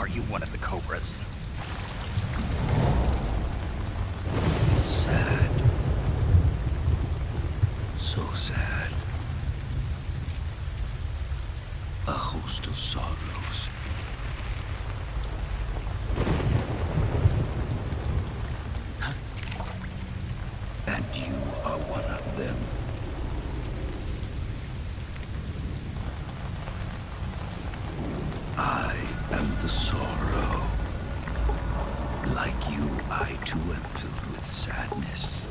Are you one of the Cobras? Sad. So sad. A host of sorrows. And you are one of them. I am the sorrow. Like you, I too am filled with sadness.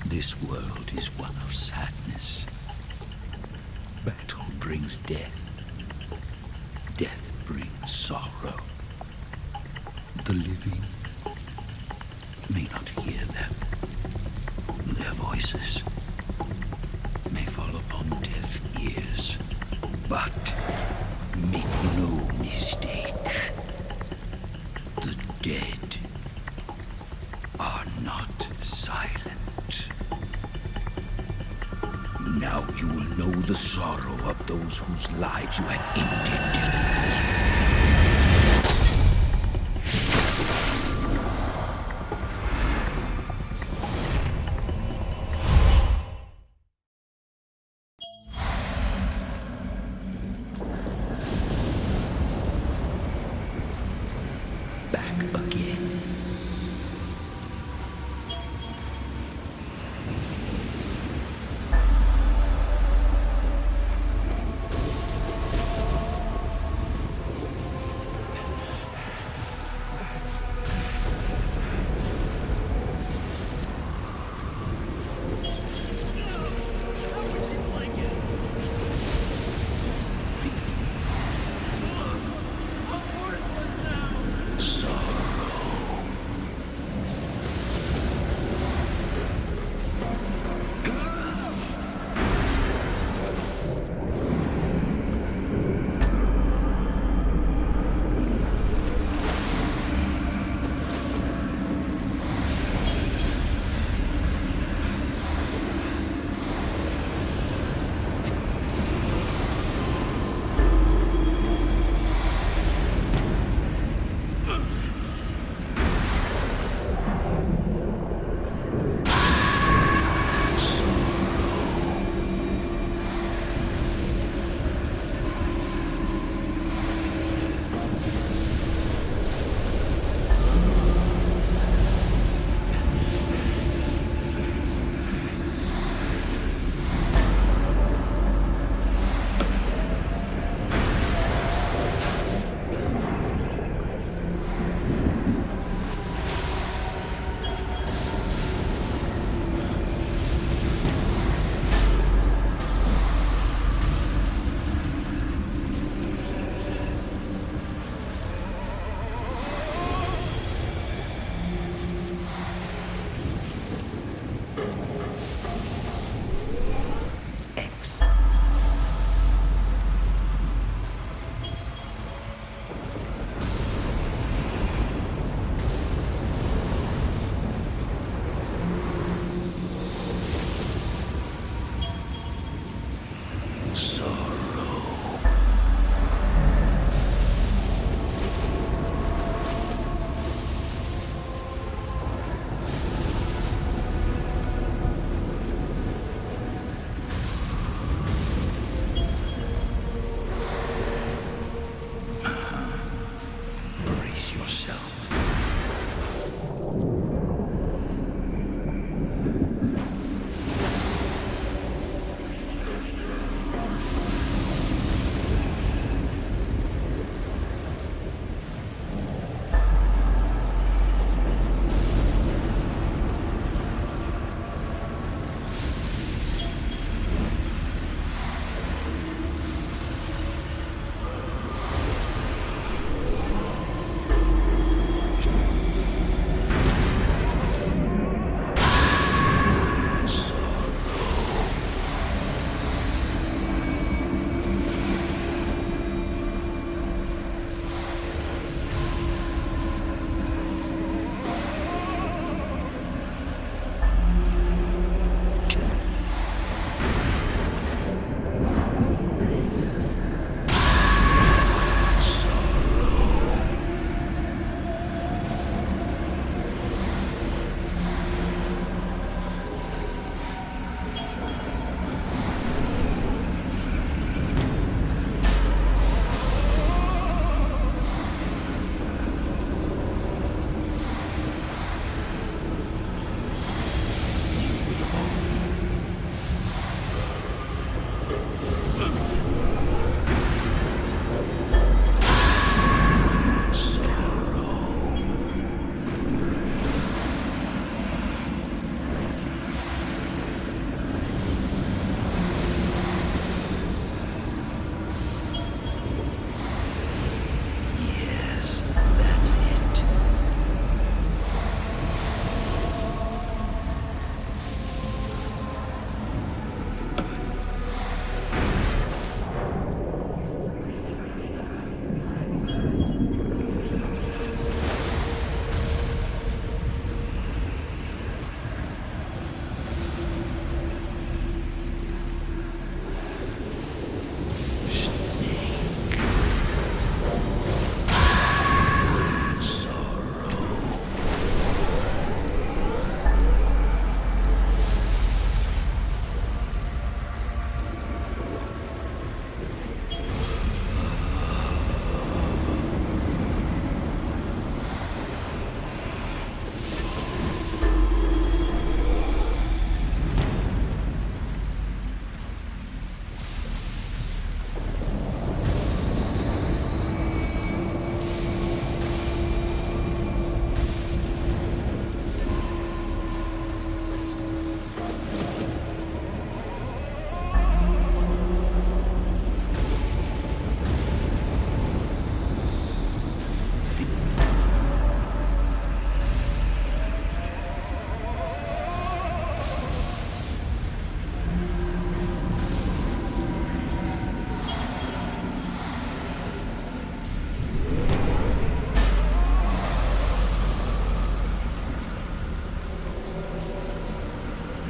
This world is one of sadness. Battle brings death. Death brings sorrow. The living may not hear them. Their voices may fall upon deaf ears. But make no mistake, the dead are not silent. Now you will know the sorrow of those whose lives you have ended. Back again.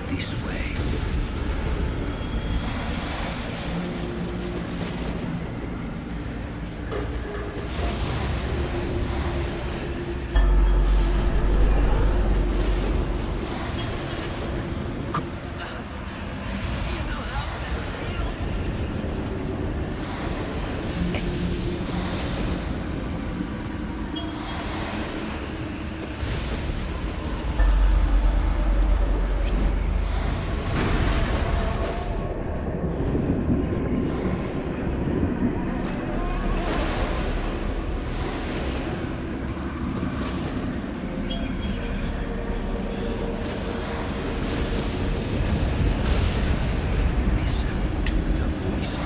This way. Listen to the voices.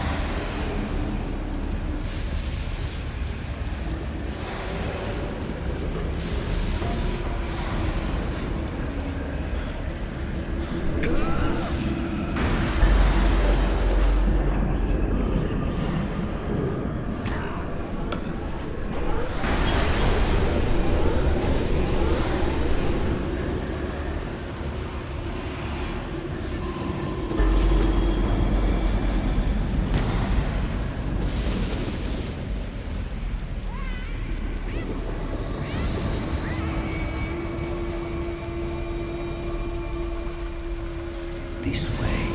This way.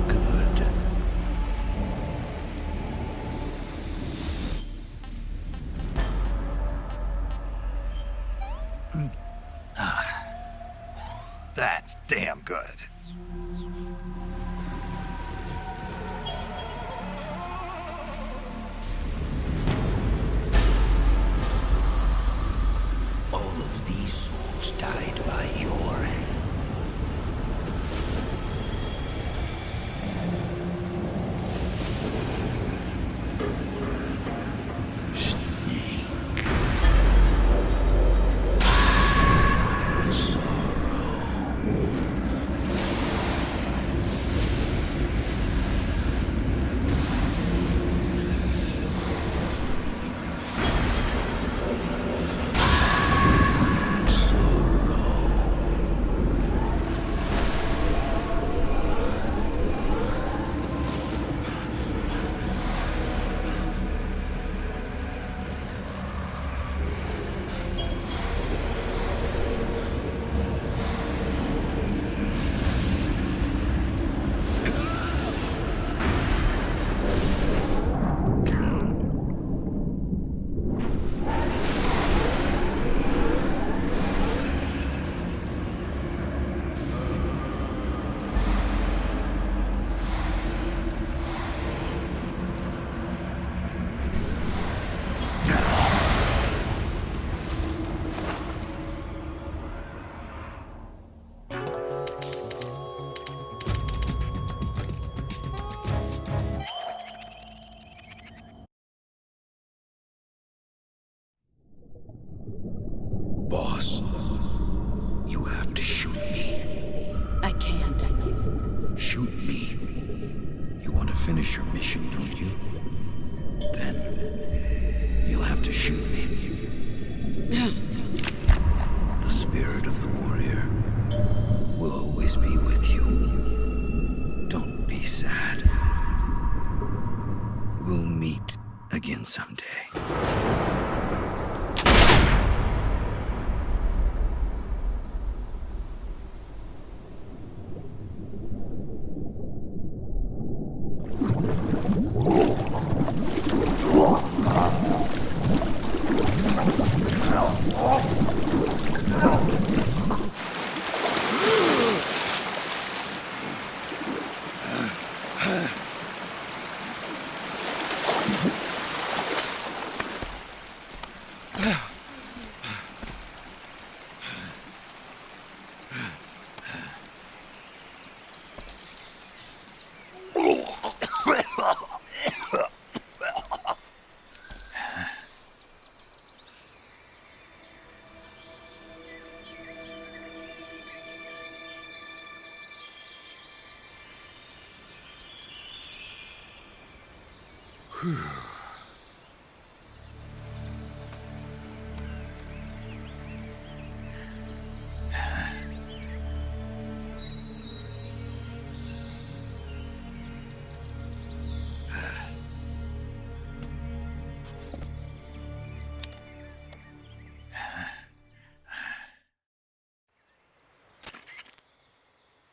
Good. That's damn good. All of these souls died by your hand. Snake. Boss, you have to shoot me. I can't. Shoot me. finish your mission, don't you? Then you'll have to shoot me. The spirit of the warrior will always be with you. Don't be sad. We'll meet again someday.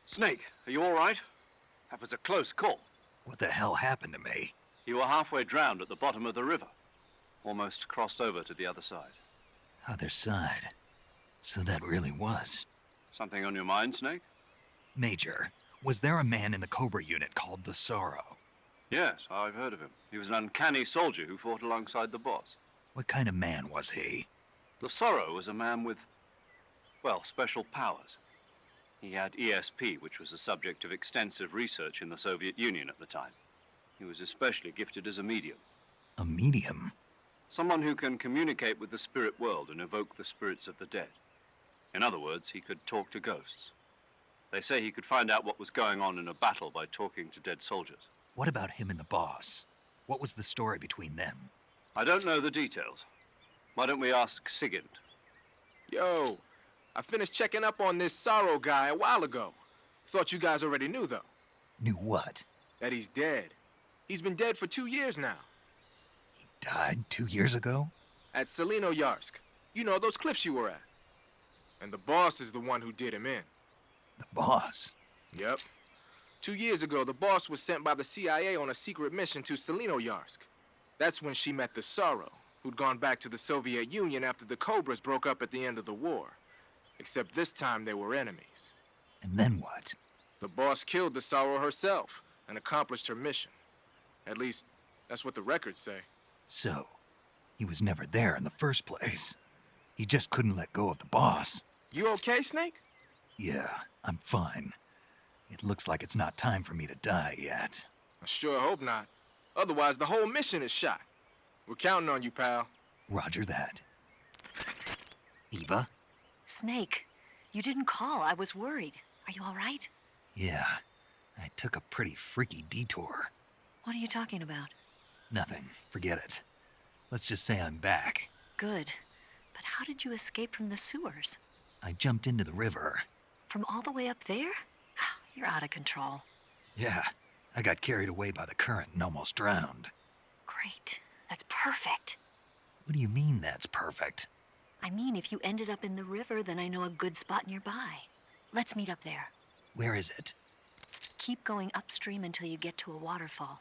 Snake, are you all right? That was a close call. What the hell happened to me? You were halfway drowned at the bottom of the river. Almost crossed over to the other side. Other side. So that really was. Something on your mind, Snake? Major, was there a man in the Cobra unit called the Sorrow? Yes, I've heard of him. He was an uncanny soldier who fought alongside the boss. What kind of man was he? The Sorrow was a man with, well, special powers. He had ESP, which was the subject of extensive research in the Soviet Union at the time. He was especially gifted as a medium. A medium? Someone who can communicate with the spirit world and evoke the spirits of the dead. In other words, he could talk to ghosts. They say he could find out what was going on in a battle by talking to dead soldiers. What about him and the boss? What was the story between them? I don't know the details. Why don't we ask Sigint? Yo, I finished checking up on this Sorrow guy a while ago. Thought you guys already knew, though. Knew what? That he's dead. He's been dead for 2 years now. He died 2 years ago? At Selino-Yarsk. You know, those cliffs you were at. And the boss is the one who did him in. The boss? Yep. 2 years ago, the boss was sent by the CIA on a secret mission to Selino-Yarsk. That's when she met the Sorrow, who'd gone back to the Soviet Union after the Cobras broke up at the end of the war. Except this time they were enemies. And then what? The boss killed the Sorrow herself and accomplished her mission. At least, that's what the records say. So, he was never there in the first place. He just couldn't let go of the boss. You okay, Snake? Yeah, I'm fine. It looks like it's not time for me to die yet. I sure hope not. Otherwise, the whole mission is shot. We're counting on you, pal. Roger that. Eva? Snake, you didn't call. I was worried. Are you all right? Yeah, I took a pretty freaky detour. What are you talking about? Nothing. Forget it. Let's just say I'm back. Good. But how did you escape from the sewers? I jumped into the river. From all the way up there? You're out of control. Yeah, I got carried away by the current and almost drowned. Great. That's perfect. What do you mean that's perfect? I mean, if you ended up in the river, then I know a good spot nearby. Let's meet up there. Where is it? Keep going upstream until you get to a waterfall.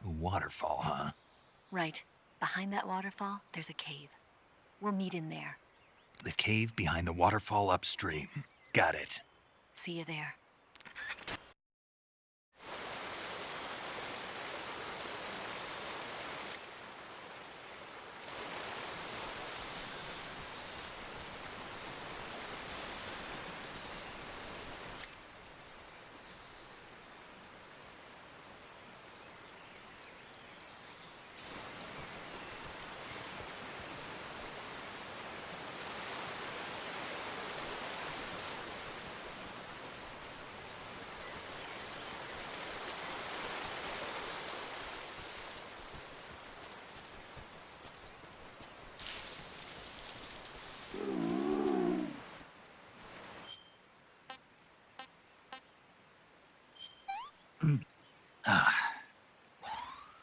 A waterfall, huh? Right. Behind that waterfall, there's a cave. We'll meet in there. The cave behind the waterfall upstream. Got it. See you there.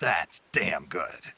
That's damn good.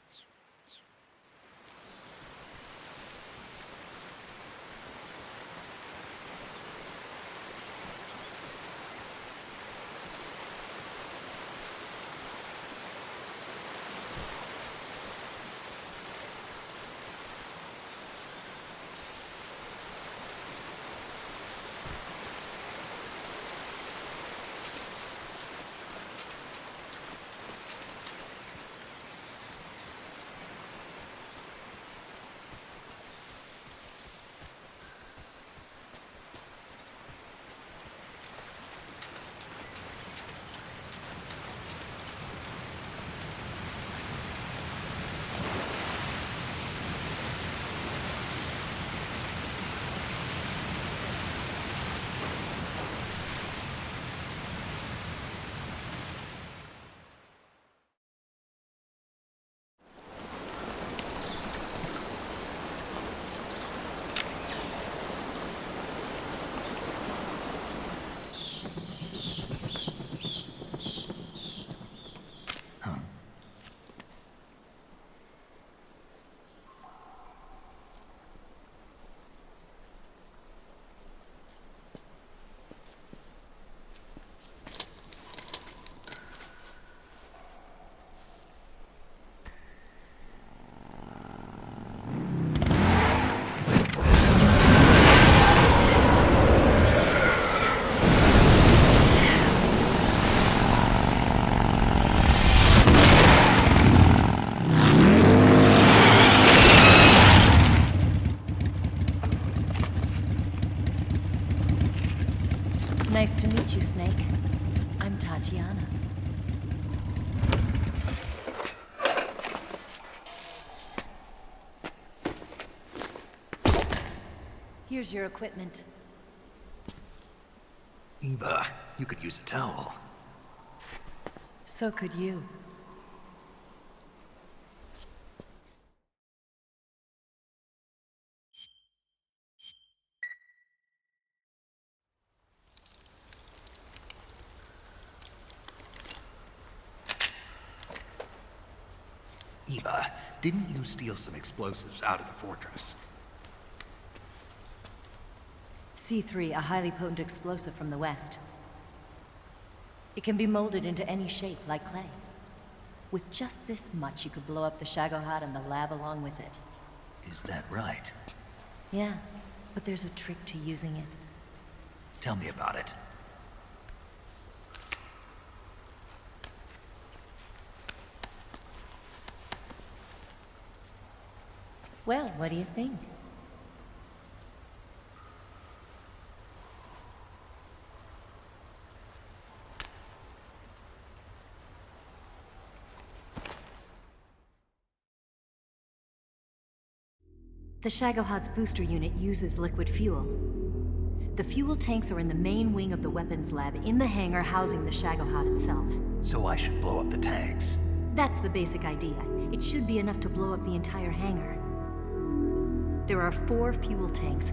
Nice to meet you, Snake. I'm Tatiana. Here's your equipment. Eva, you could use a towel. So could you. Eva, didn't you steal some explosives out of the fortress? C3, a highly potent explosive from the west. It can be molded into any shape, like clay. With just this much, you could blow up the Shagohod and the lab along with it. Is that right? Yeah, but there's a trick to using it. Tell me about it. Well, what do you think? The Shagohod's booster unit uses liquid fuel. The fuel tanks are in the main wing of the weapons lab in the hangar housing the Shagohod itself. So I should blow up the tanks. That's the basic idea. It should be enough to blow up the entire hangar. There are 4 fuel tanks.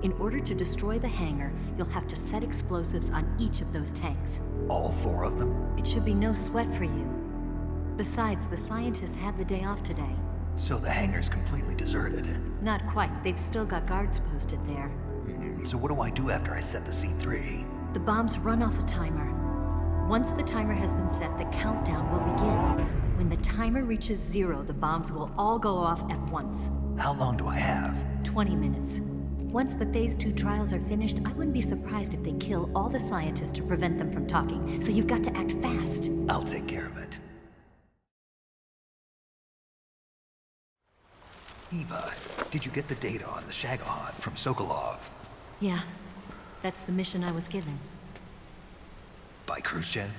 In order to destroy the hangar, you'll have to set explosives on each of those tanks. All 4 of them? It should be no sweat for you. Besides, the scientists had the day off today. So the hangar's completely deserted. Not quite. They've still got guards posted there. So what do I do after I set the C3? The bombs run off a timer. Once the timer has been set, the countdown will begin. When the timer reaches 0, the bombs will all go off at once. How long do I have? 20 minutes. Once the Phase 2 trials are finished, I wouldn't be surprised if they kill all the scientists to prevent them from talking. So you've got to act fast. I'll take care of it. Eva, did you get the data on the Shagohod from Sokolov? Yeah, that's the mission I was given. By Khrushchev?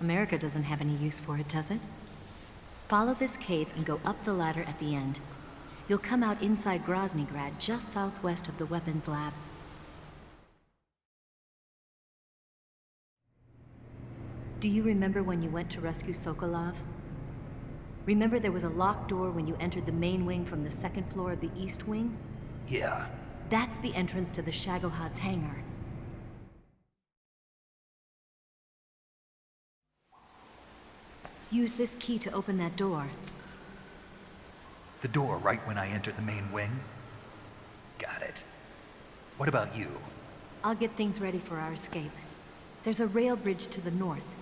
America doesn't have any use for it, does it? Follow this cave and go up the ladder at the end. You'll come out inside Groznygrad, just southwest of the weapons lab. Do you remember when you went to rescue Sokolov? Remember there was a locked door when you entered the main wing from the 2nd floor of the east wing? Yeah. That's the entrance to the Shagohod's hangar. Use this key to open that door. The door right when I enter the main wing? Got it. What about you? I'll get things ready for our escape. There's a rail bridge to the north.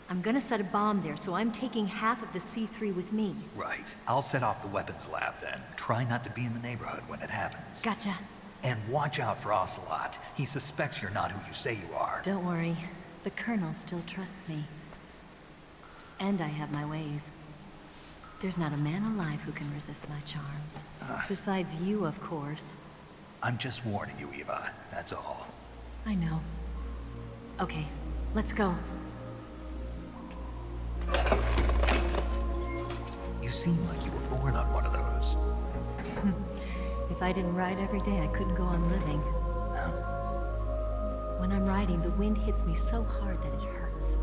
I'm gonna set a bomb there, so I'm taking half of the C3 with me. Right. I'll set off the weapons lab then. Try not to be in the neighborhood when it happens. Gotcha. And watch out for Ocelot. He suspects you're not who you say you are. Don't worry. The Colonel still trusts me. And I have my ways. There's not a man alive who can resist my charms. Besides you, of course. I'm just warning you, Eva. That's all. I know. Okay, let's go. You seem like you were born on one of those. If I didn't ride every day, I couldn't go on living. When I'm riding, the wind hits me so hard that it hurts.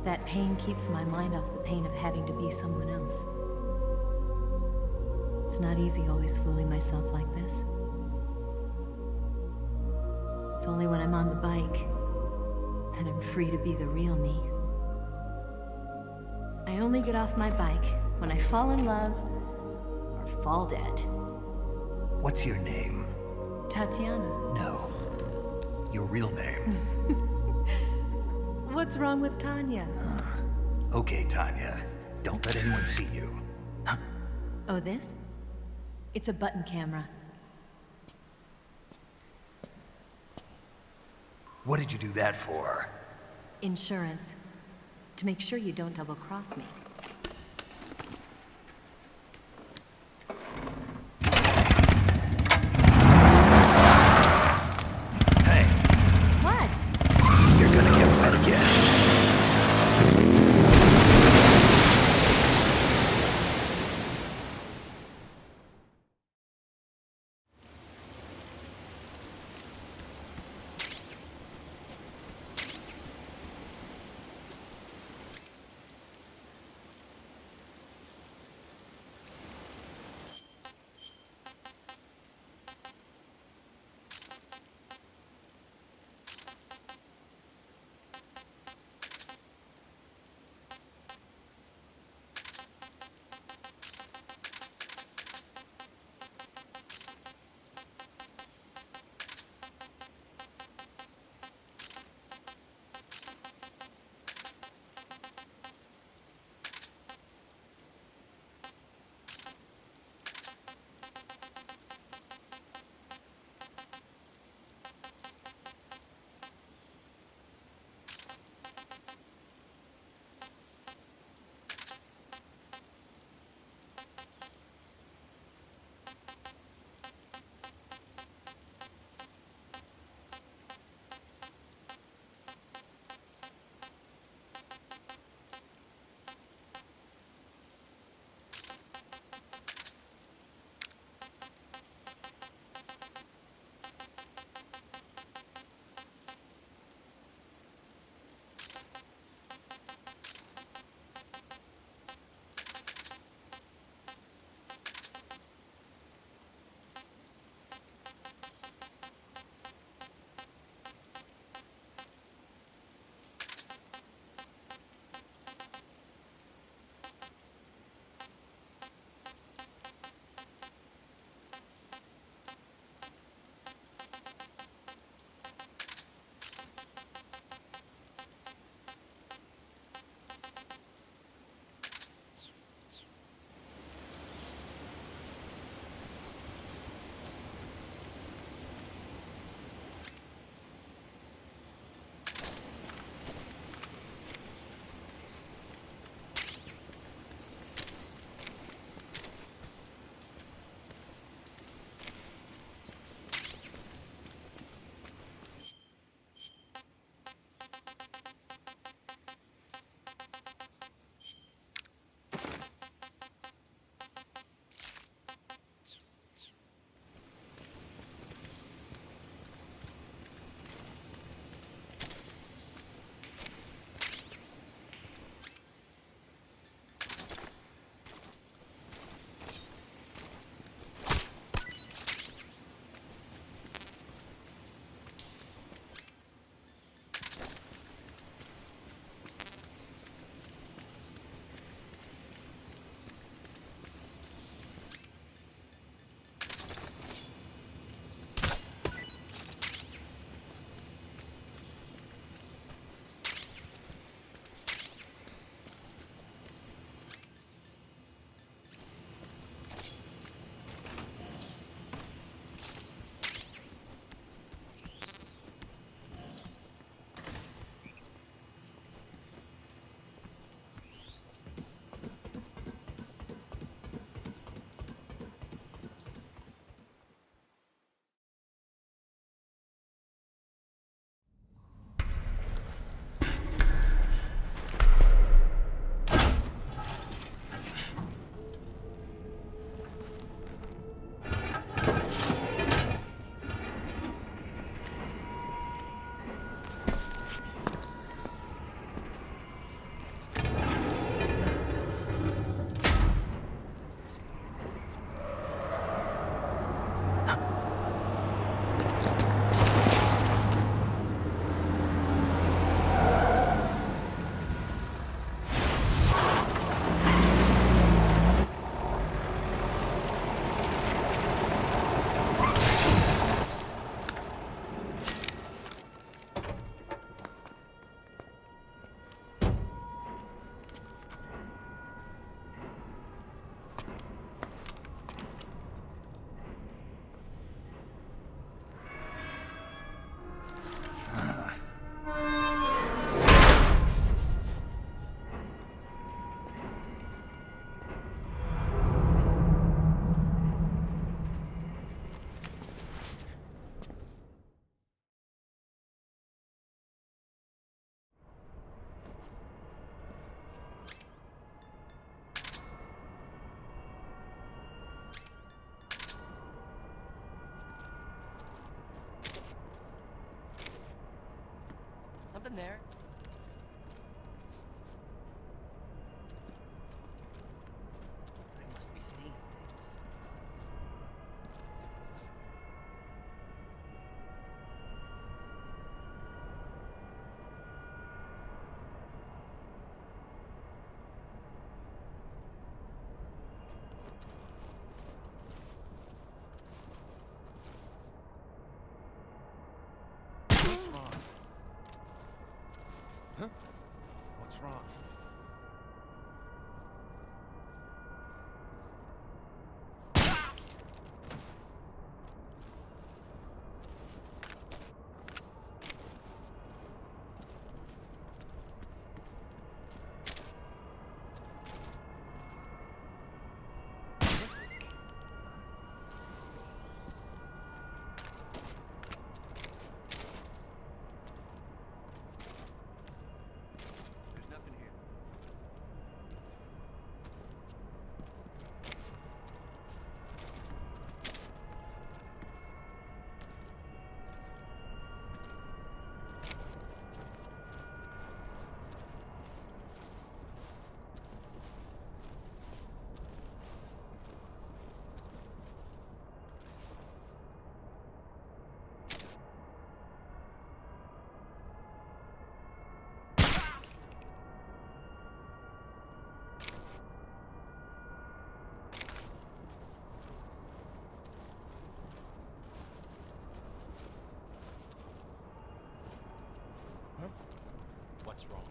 That pain keeps my mind off the pain of having to be someone else. It's not easy always fooling myself like this. It's only when I'm on the bike that I'm free to be the real me. I only get off my bike when I fall in love or fall dead. What's your name? Tatiana. No. Your real name. What's wrong with Tanya? Okay, Tanya. Don't let anyone see you. Oh, this? It's a button camera. What did you do that for? Insurance. To make sure you don't double-cross me. Hey, What? you're gonna get wet again. wrong? There's nothing here. Huh? What's wrong?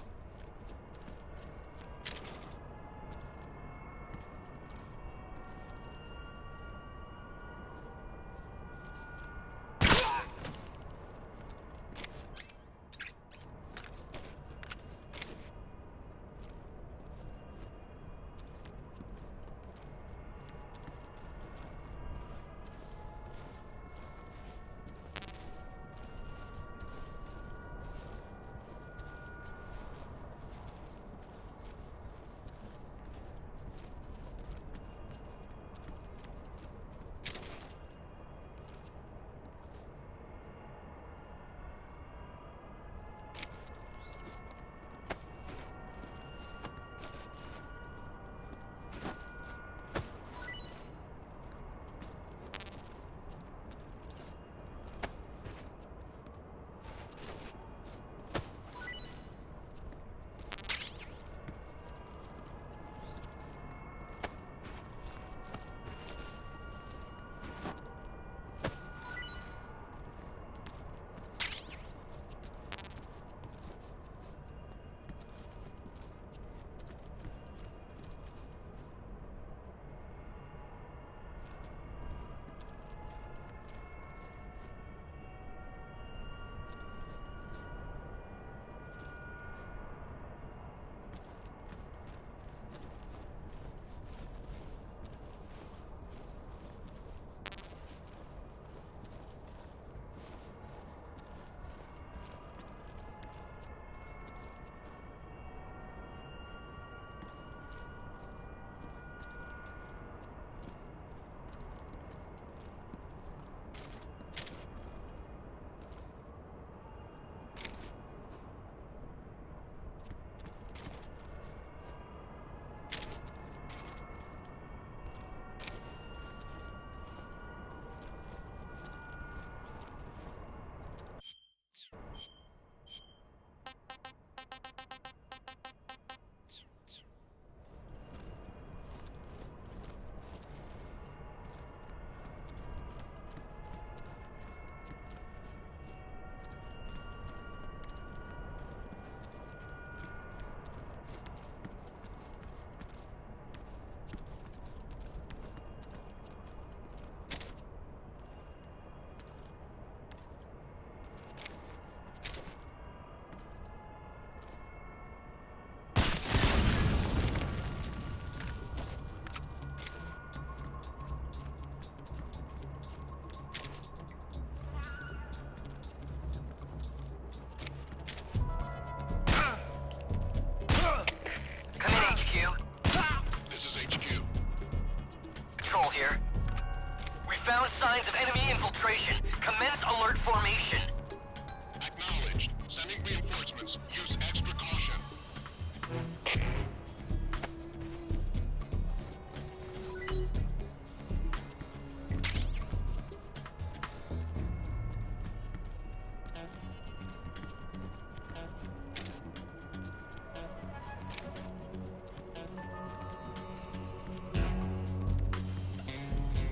found signs of enemy infiltration. Commence alert formation. Acknowledged. Sending reinforcements. Use extra caution.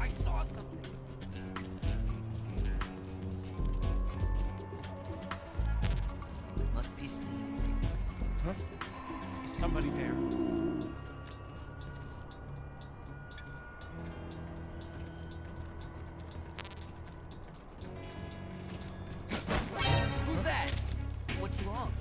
I saw something. Somebody there? Who's that? What's wrong?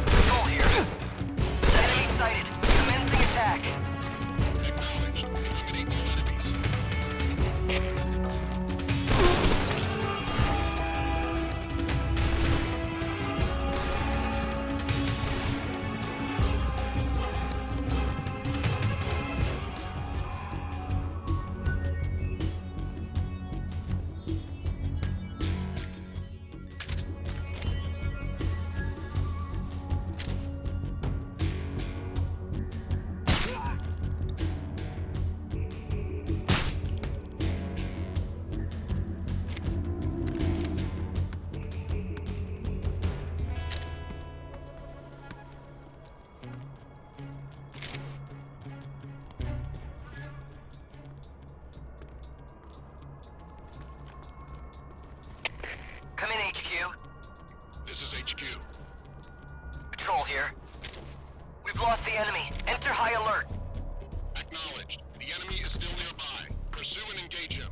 Control here. Enemy sighted. Commencing attack. Acknowledged. Eliminate all enemies. Come in, HQ. This is HQ. Patrol here. We've lost the enemy. Enter high alert. Acknowledged. The enemy is still nearby. Pursue and engage him.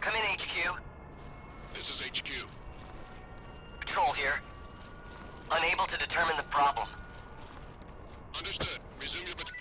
Come in, HQ. This is HQ. Patrol here. Unable to determine the problem. Understood. Resume your patrol.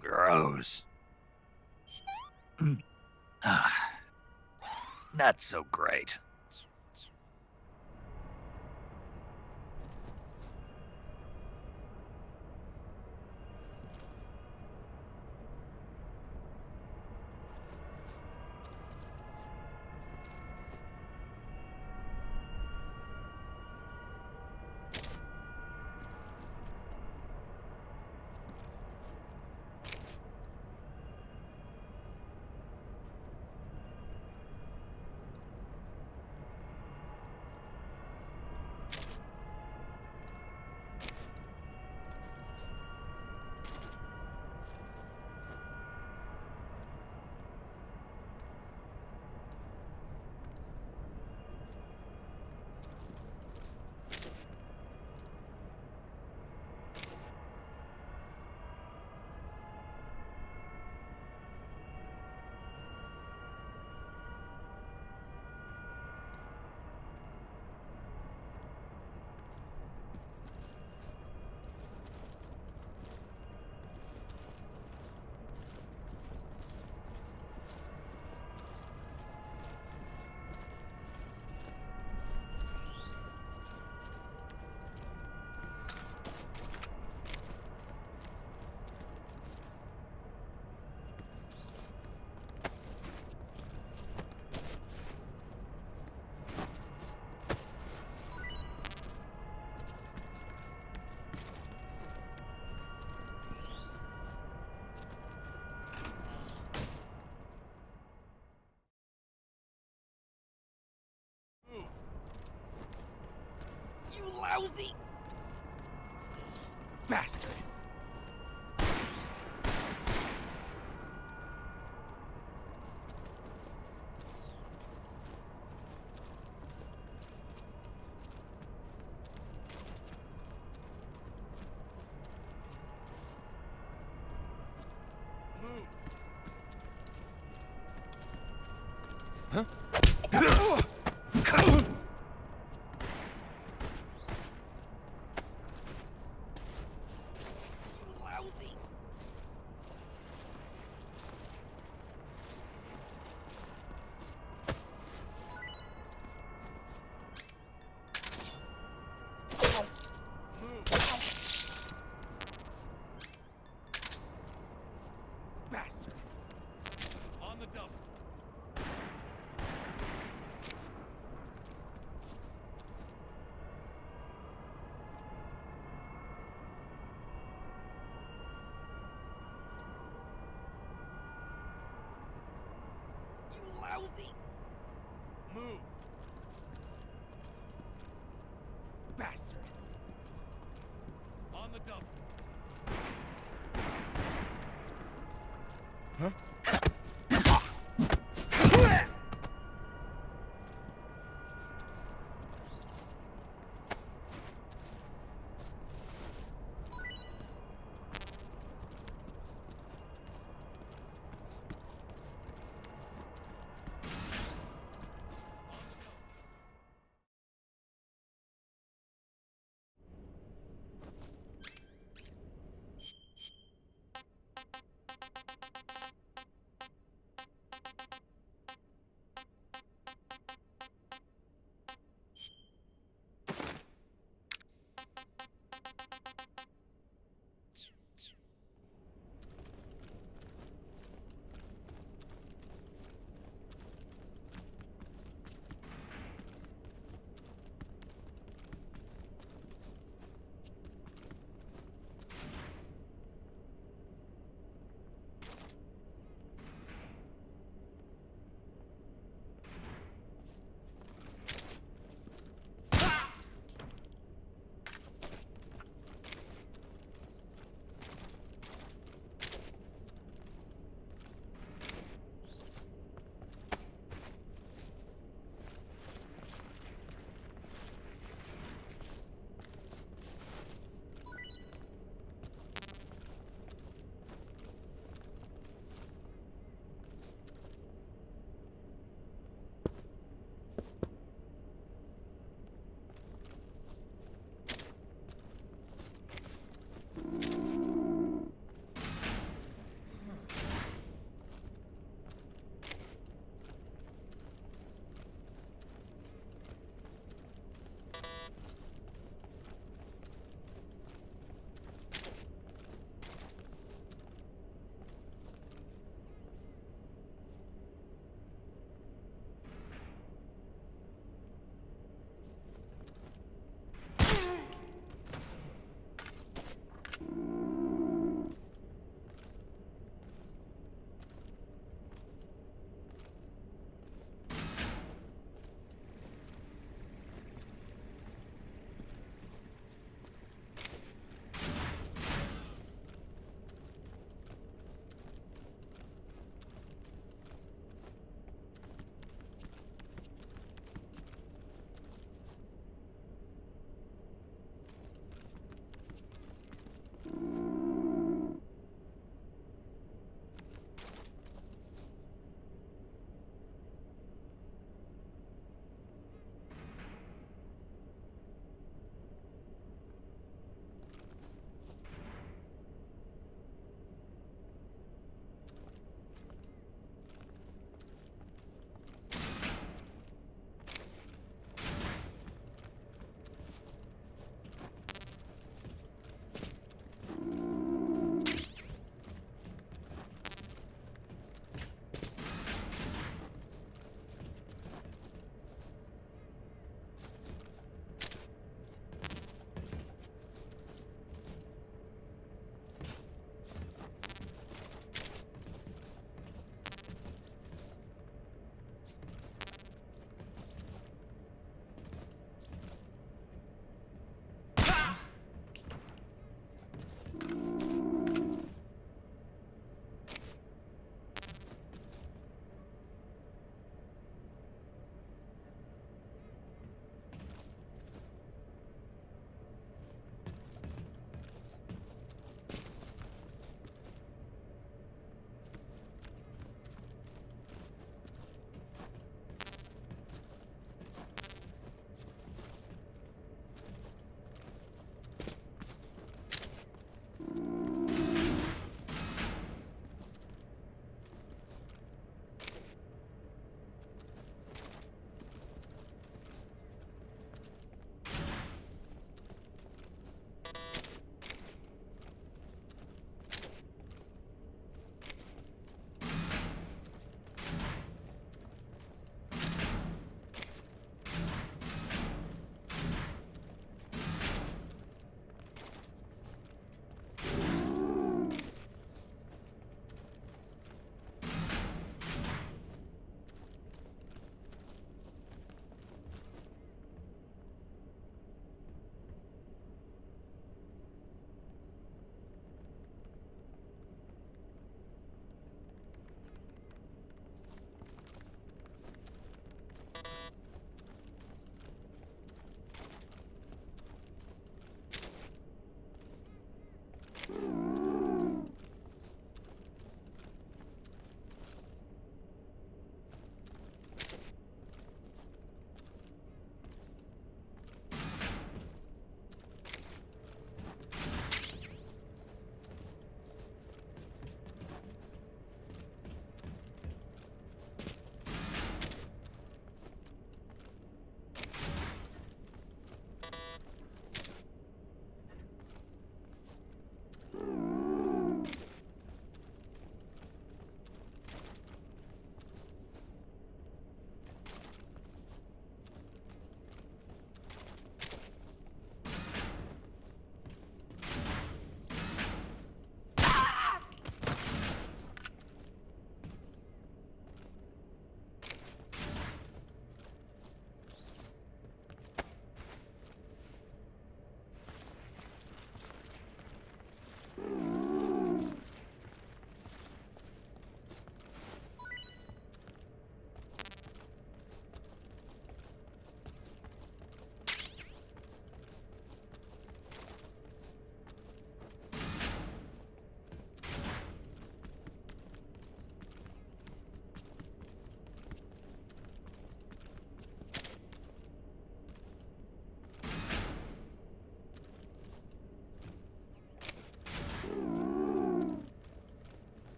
Gross. Not so great. You lousy Bastard! lousy. Bastard! On the double. You lousy. Move. Bastard!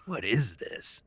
What is this?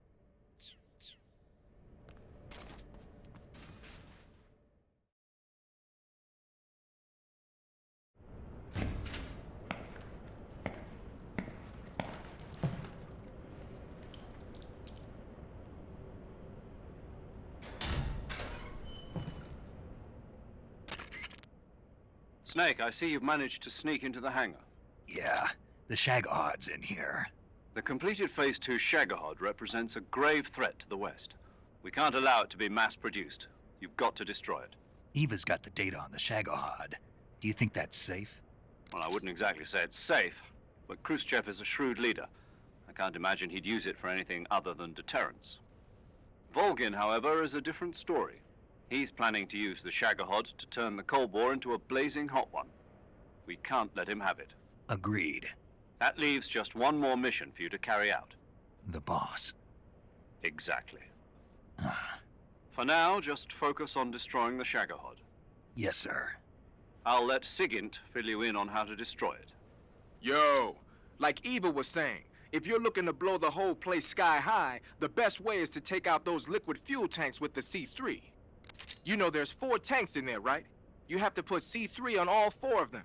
Snake, I see you've managed to sneak into the hangar. Yeah, the Shagohod's in here. The completed Phase 2 Shagohod represents a grave threat to the West. We can't allow it to be mass-produced. You've got to destroy it. Eva's got the data on the Shagohod. Do you think that's safe? Well, I wouldn't exactly say it's safe, but Khrushchev is a shrewd leader. I can't imagine he'd use it for anything other than deterrence. Volgin, however, is a different story. He's planning to use the Shagohod to turn the Cold War into a blazing hot one. We can't let him have it. Agreed. That leaves just one more mission for you to carry out. The boss. Exactly. For now, just focus on destroying the Shagohod. Yes, sir. I'll let Sigint fill you in on how to destroy it. Yo, like Eva was saying, if you're looking to blow the whole place sky high, the best way is to take out those liquid fuel tanks with the C3. You know there's 4 tanks in there, right? You have to put C3 on all 4 of them.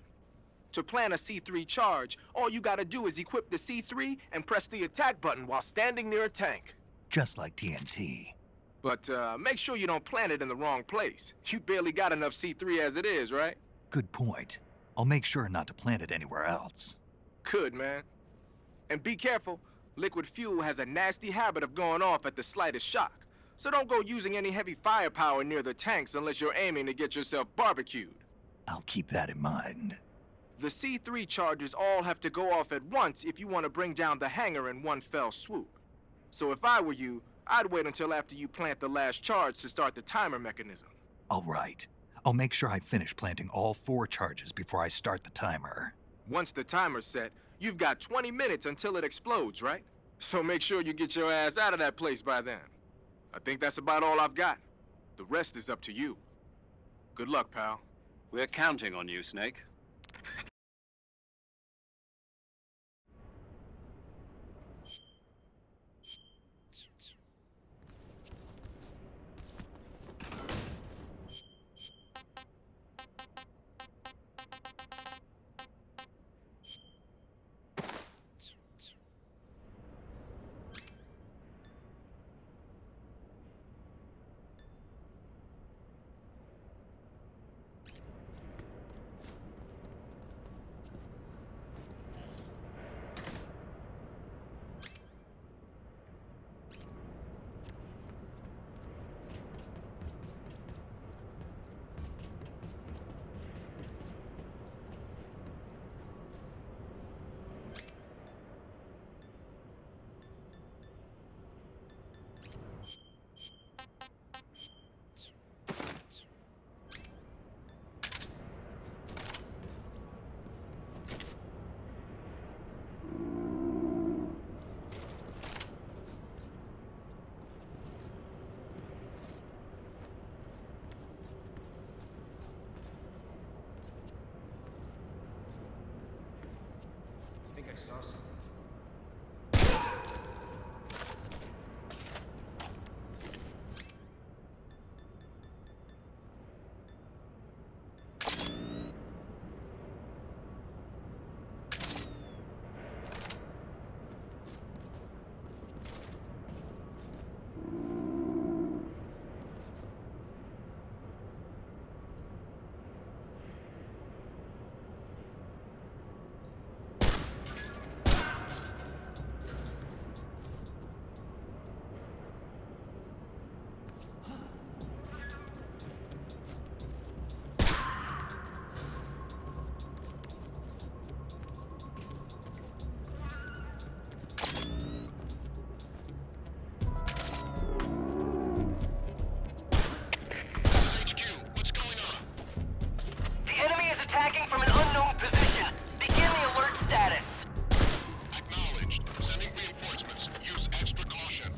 To plant a C3 charge, all you gotta do is equip the C3 and press the attack button while standing near a tank. Just like TNT. But make sure you don't plant it in the wrong place. You barely got enough C3 as it is, right? Good point. I'll make sure not to plant it anywhere else. Good, man. And be careful. Liquid fuel has a nasty habit of going off at the slightest shock. So don't go using any heavy firepower near the tanks unless you're aiming to get yourself barbecued. I'll keep that in mind. The C3 charges all have to go off at once if you want to bring down the hangar in one fell swoop. So if I were you, I'd wait until after you plant the last charge to start the timer mechanism. All right. I'll make sure I finish planting all 4 charges before I start the timer. Once the timer's set, you've got 20 minutes until it explodes, right? So make sure you get your ass out of that place by then. I think that's about all I've got. The rest is up to you. Good luck, pal. We're counting on you, Snake. I think I saw something. Attacking from an unknown position. Begin the alert status. Acknowledged. Sending reinforcements. Use extra caution.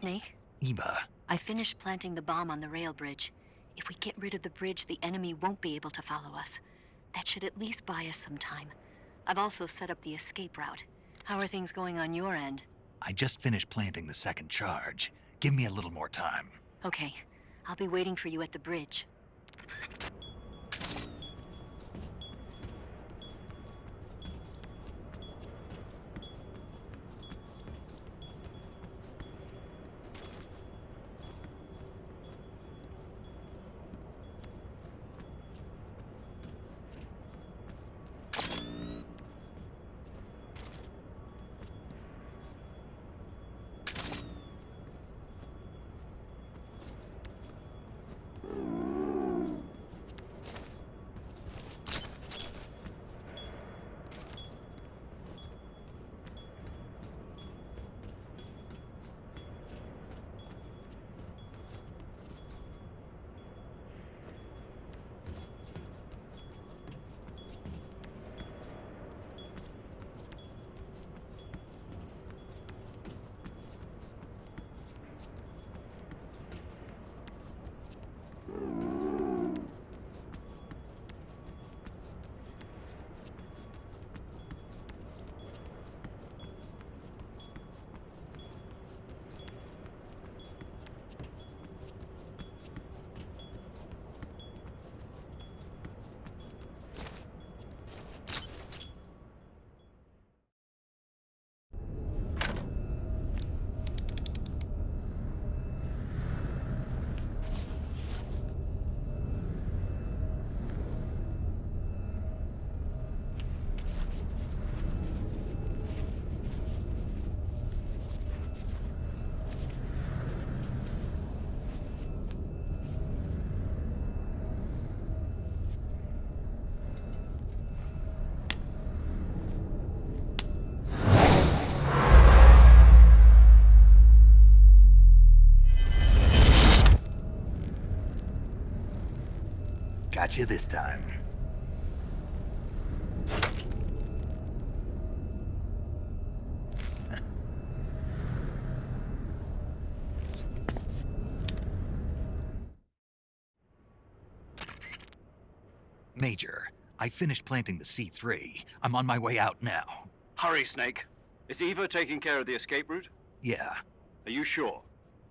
Snake, Eva, I finished planting the bomb on the rail bridge. If we get rid of the bridge, the enemy won't be able to follow us. That should at least buy us some time. I've also set up the escape route. How are things going on your end? I just finished planting the second charge. Give me a little more time. Okay, I'll be waiting for you at the bridge. Got you this time. Major, I finished planting the C3. I'm on my way out now. Hurry, Snake. Is Eva taking care of the escape route? Yeah, Are you sure?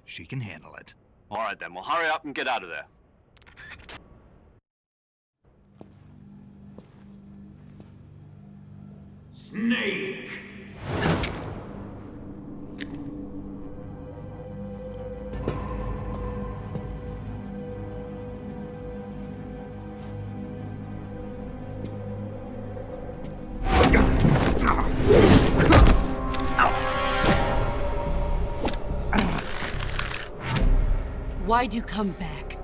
she can handle it. All right, then. Well, hurry up and get out of there. Snake! Why'd you come back?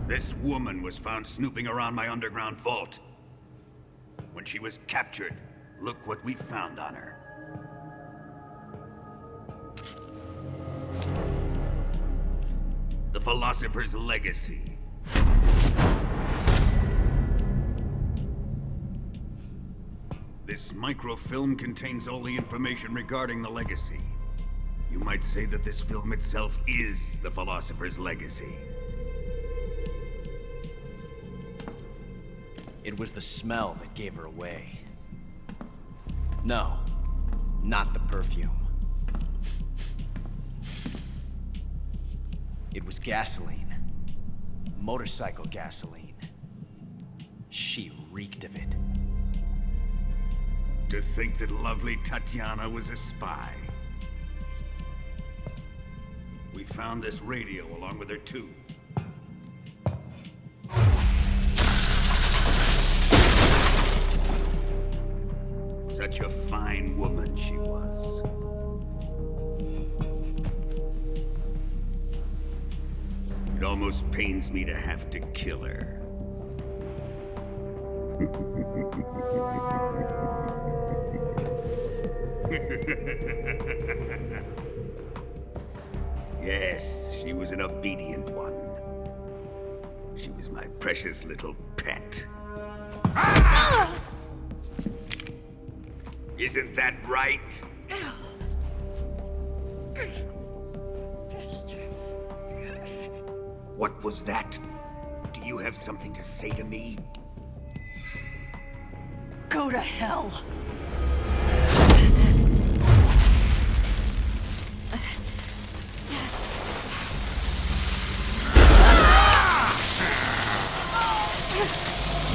This woman was found snooping around my underground vault. When she was captured, look what we found on her. The Philosopher's Legacy. This microfilm contains all the information regarding the Legacy. You might say that this film itself is the Philosopher's Legacy. It was the smell that gave her away. No, not the perfume. It was gasoline. Motorcycle gasoline. She reeked of it. To think that lovely Tatiana was a spy. We found this radio along with her too. Such a fine woman she was. It almost pains me to have to kill her. Yes, she was an obedient one. She was my precious little pet. Ah! Isn't that right? What was that? Do you have something to say to me? Go to hell.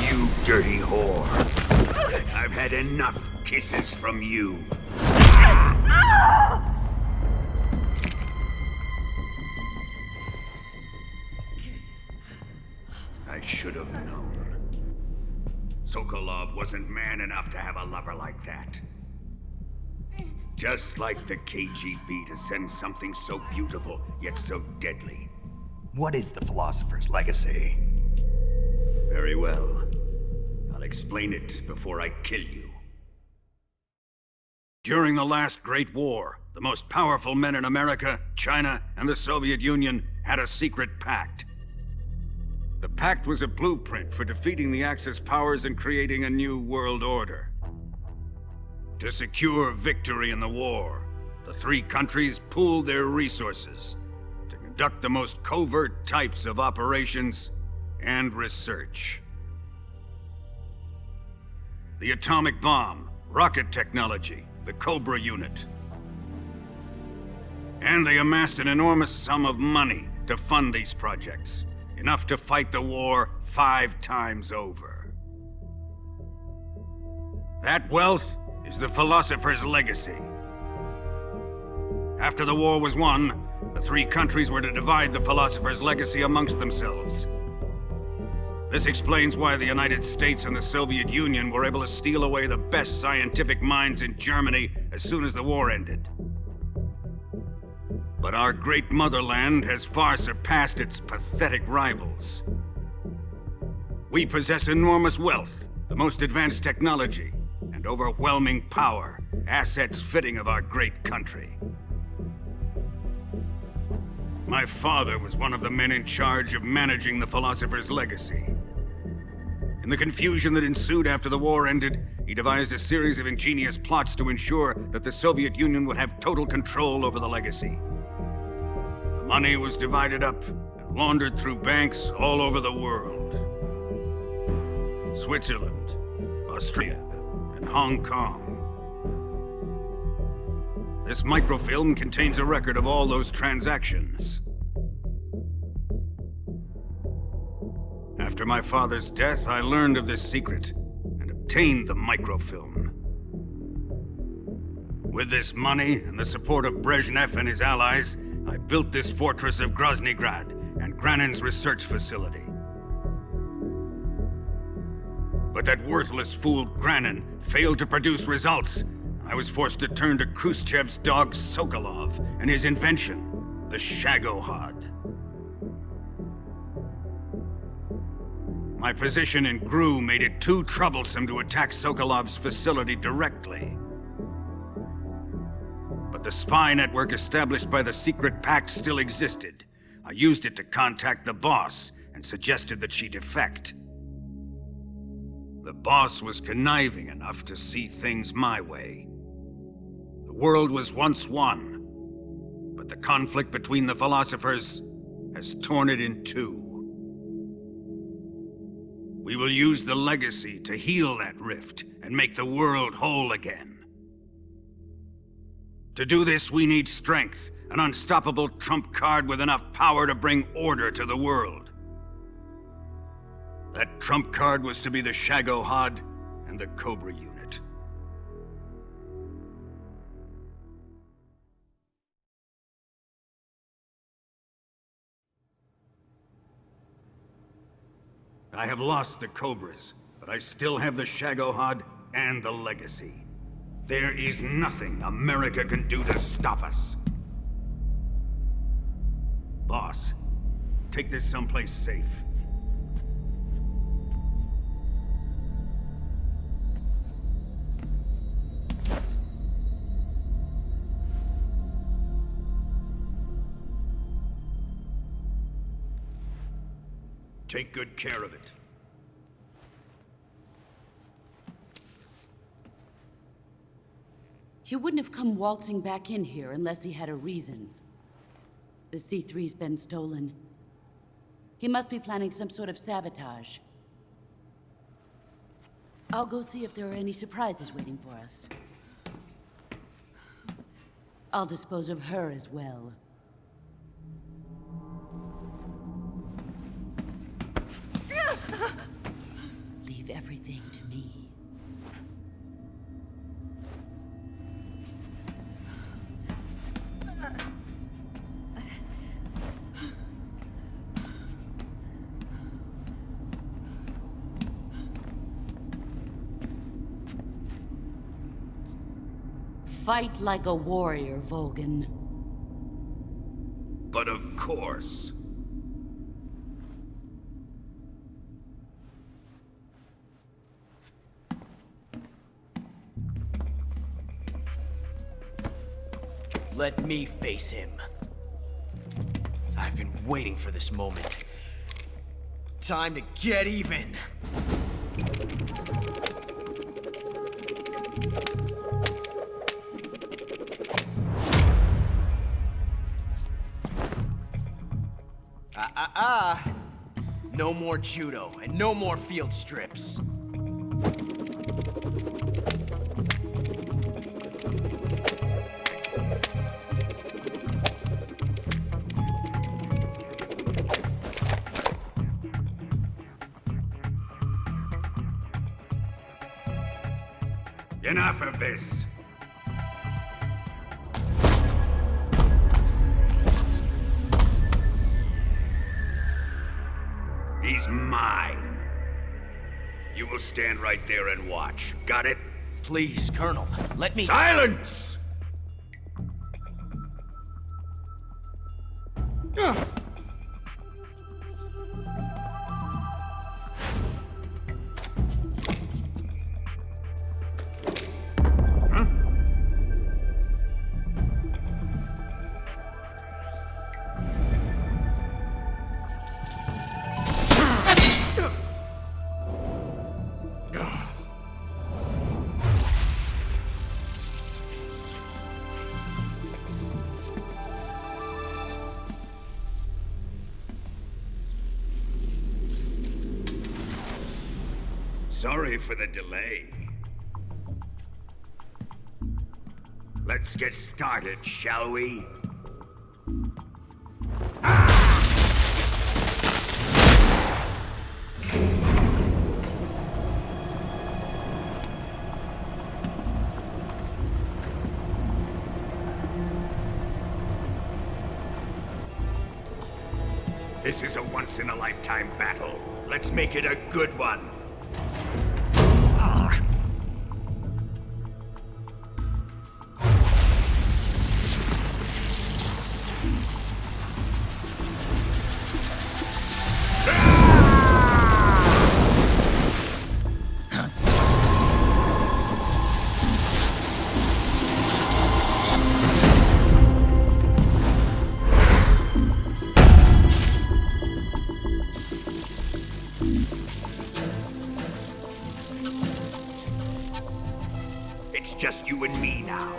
You dirty whore. I've had enough kisses from you. I should have known. Sokolov wasn't man enough to have a lover like that. Just like the KGB to send something so beautiful, yet so deadly. What is the Philosopher's Legacy? Very well. I'll explain it before I kill you. During the last Great War, the most powerful men in America, China, and the Soviet Union had a secret pact. The pact was a blueprint for defeating the Axis powers and creating a new world order. To secure victory in the war, the three countries pooled their resources to conduct the most covert types of operations and research. The atomic bomb, rocket technology, the Cobra unit. And they amassed an enormous sum of money to fund these projects. Enough to fight the war 5 times over. That wealth is the Philosopher's Legacy. After the war was won, the three countries were to divide the Philosopher's Legacy amongst themselves. This explains why the United States and the Soviet Union were able to steal away the best scientific minds in Germany as soon as the war ended. But our great motherland has far surpassed its pathetic rivals. We possess enormous wealth, the most advanced technology, and overwhelming power, assets fitting of our great country. My father was one of the men in charge of managing the Philosopher's Legacy. In the confusion that ensued after the war ended, he devised a series of ingenious plots to ensure that the Soviet Union would have total control over the legacy. Money was divided up and laundered through banks all over the world. Switzerland, Austria, and Hong Kong. This microfilm contains a record of all those transactions. After my father's death, I learned of this secret and obtained the microfilm. With this money and the support of Brezhnev and his allies, I built this fortress of Groznygrad and Granin's research facility. But that worthless fool Granin failed to produce results. I was forced to turn to Khrushchev's dog Sokolov and his invention, the Shagohod. My position in GRU made it too troublesome to attack Sokolov's facility directly. But the spy network established by the secret pact still existed. I used it to contact the boss and suggested that she defect. The boss was conniving enough to see things my way. The world was once one, but the conflict between the philosophers has torn it in two. We will use the legacy to heal that rift and make the world whole again. To do this, we need strength, An unstoppable trump card with enough power to bring order to the world. That trump card was to be the Shagohod and the Cobra unit. I have lost the Cobras, but I still have the Shagohod and the Legacy. There is nothing America can do to stop us. Boss, take this someplace safe. Take good care of it. He wouldn't have come waltzing back in here unless he had a reason. The C3's been stolen. He must be planning some sort of sabotage. I'll go see if there are any surprises waiting for us. I'll dispose of her as well. Leave everything to me. Fight like a warrior, Volgin. But of course. Let me face him. I've been waiting for this moment. Time to get even. No more judo, and no more field strips. Enough of this. He's mine. You will stand right there and watch. Got it? Please, Colonel, let me— Silence! Sorry for the delay. Let's get started, shall we? This is a once-in-a-lifetime battle. Let's make it a good one. It's just you and me now.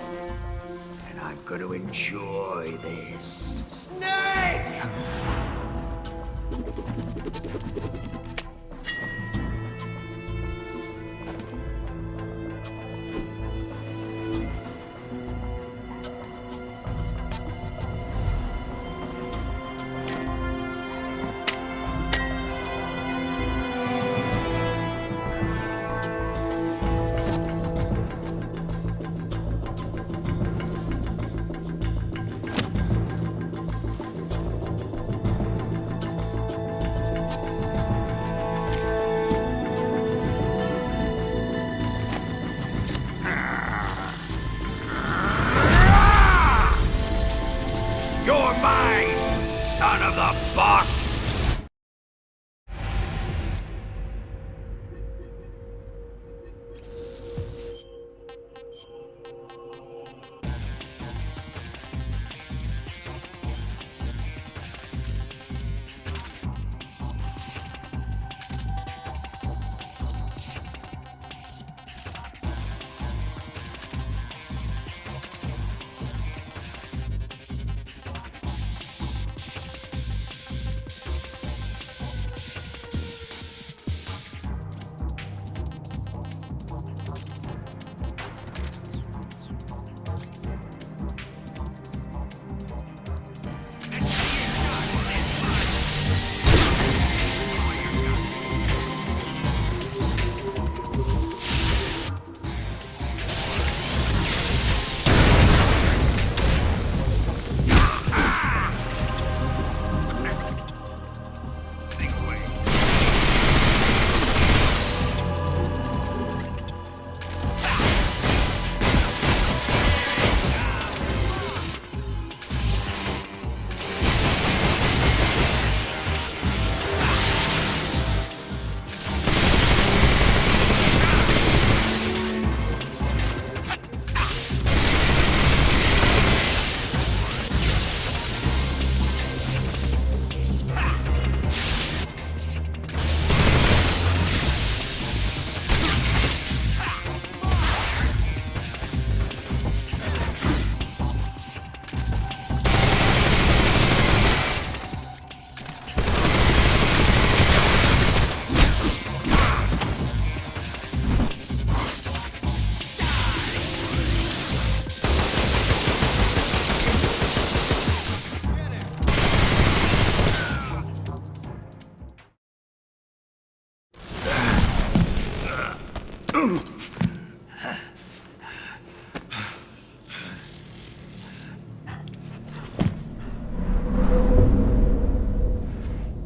And I'm gonna enjoy this. Snake! mine, son of the boss!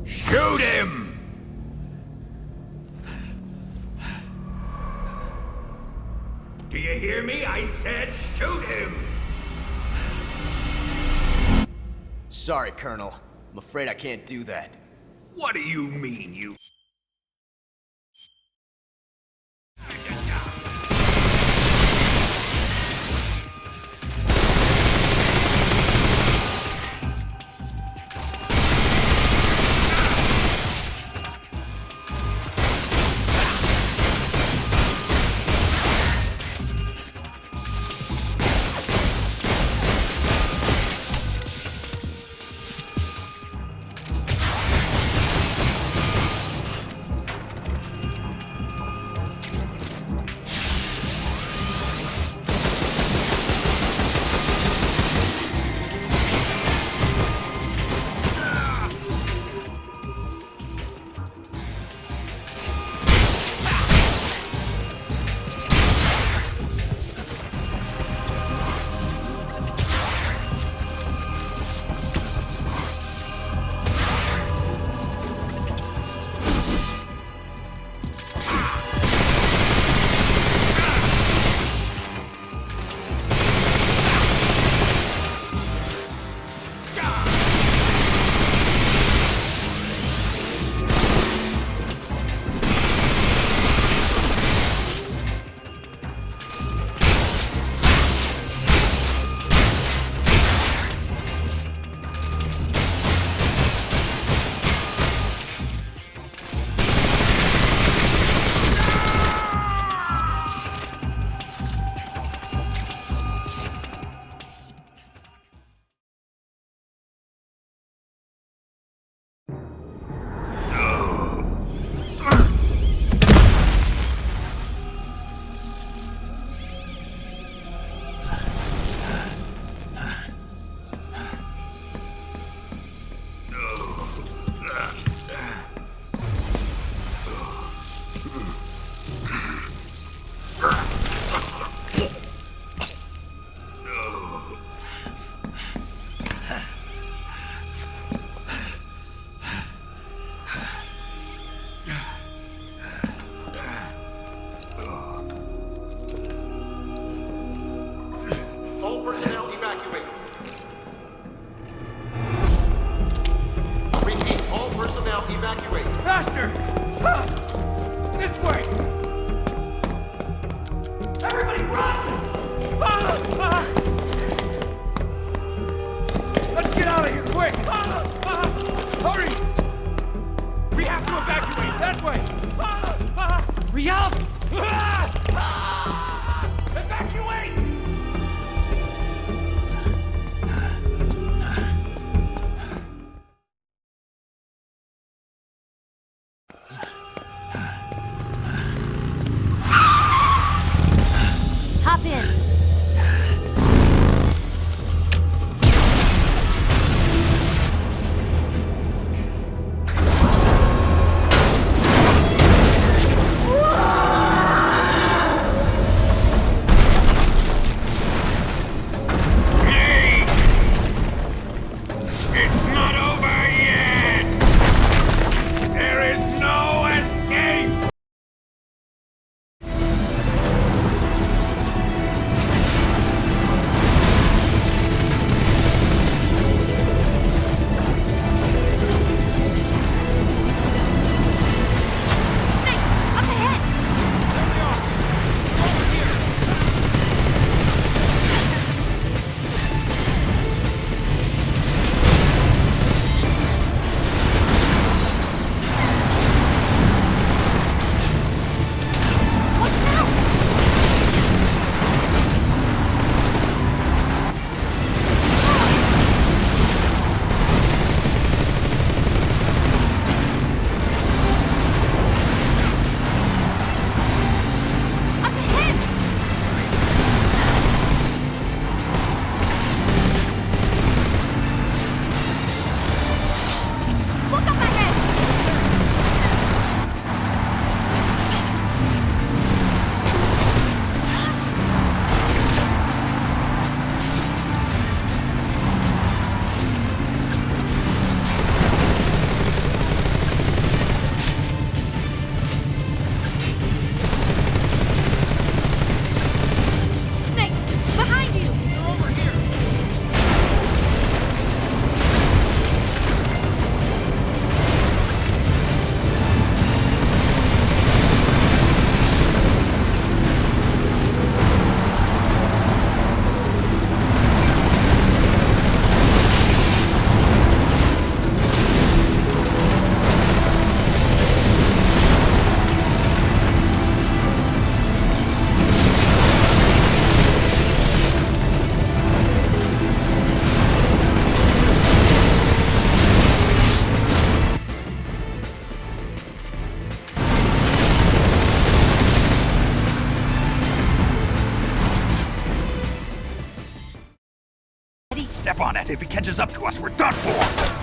Shoot him! Do you hear me? I said shoot him! Sorry, Colonel. I'm afraid I can't do that. What do you mean, you... Eddie! Step on it. If he catches up to us, we're done for.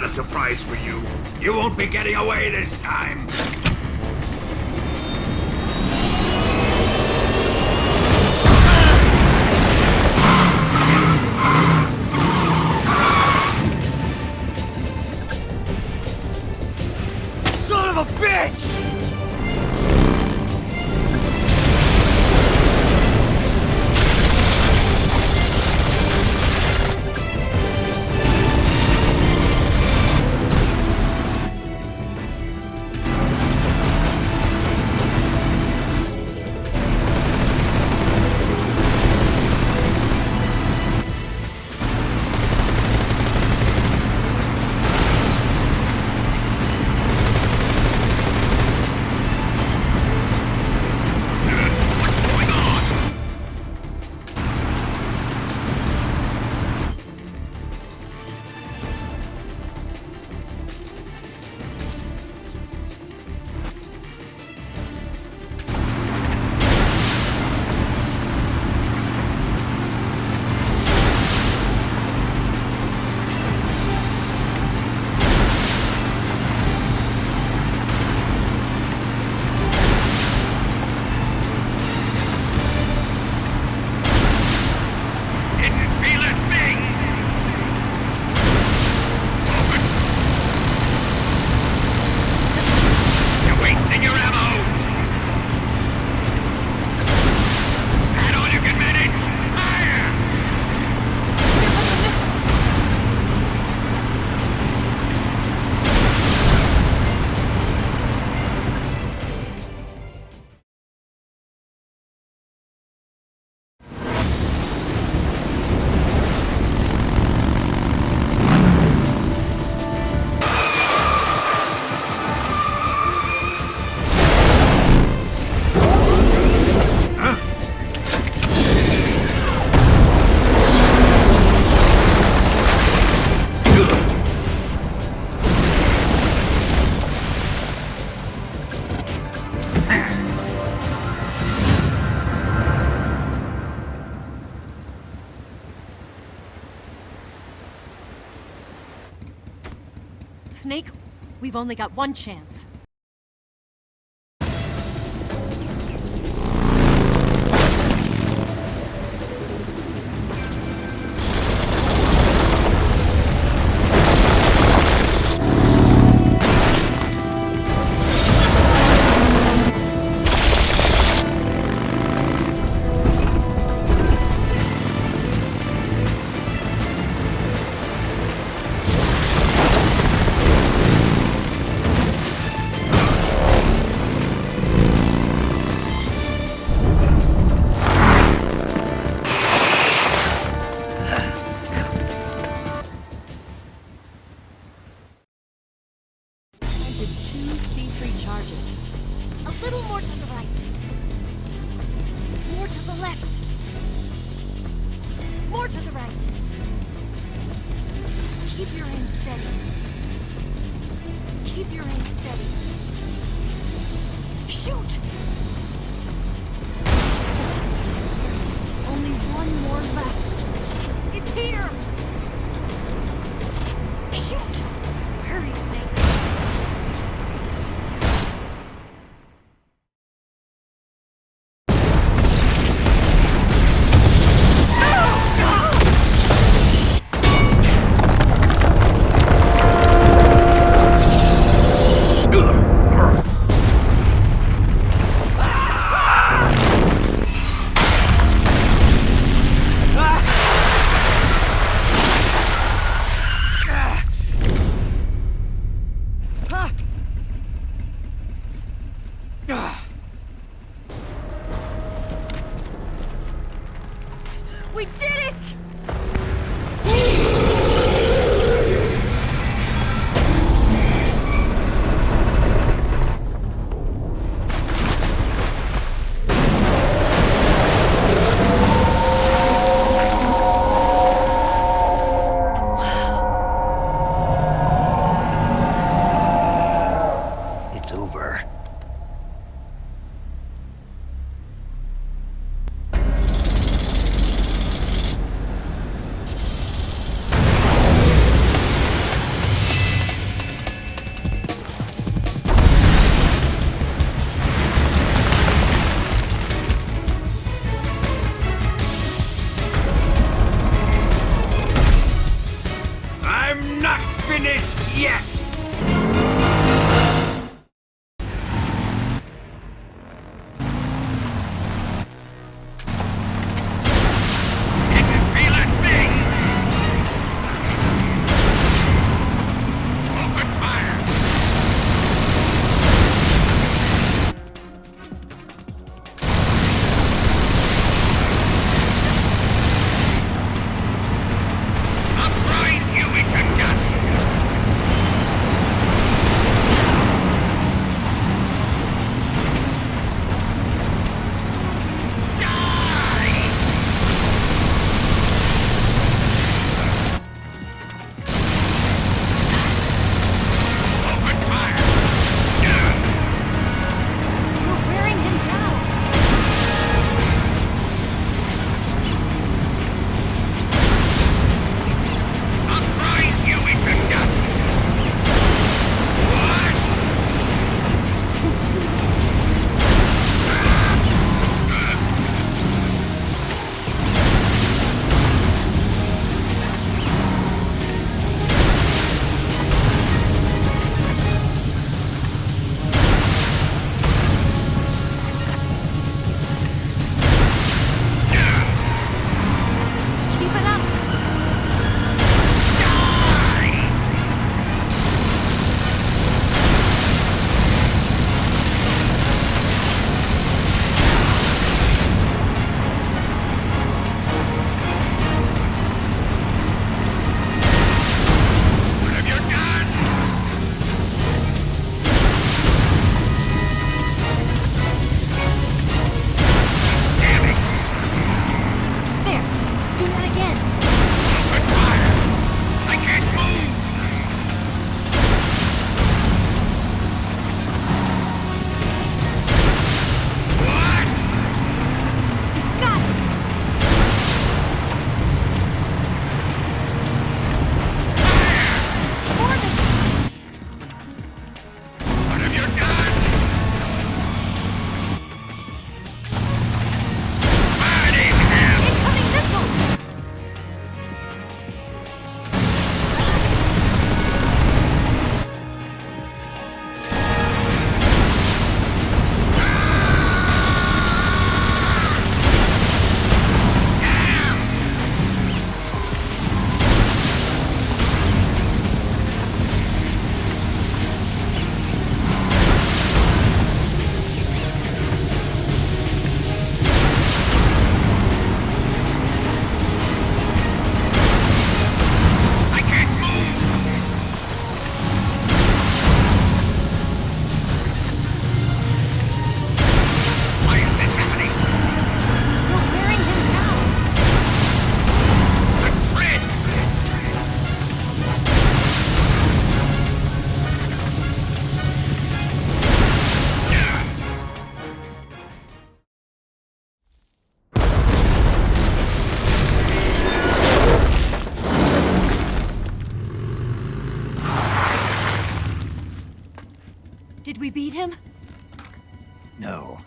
a surprise for you. You won't be getting away this time. Son of a bitch! Snake, we've only got one chance. finished yet! You're wearing him down. You can do this. Keep it up. There. Do that again. Got it. Toward us. Incoming missiles. You're wearing him down. Did we beat him? No.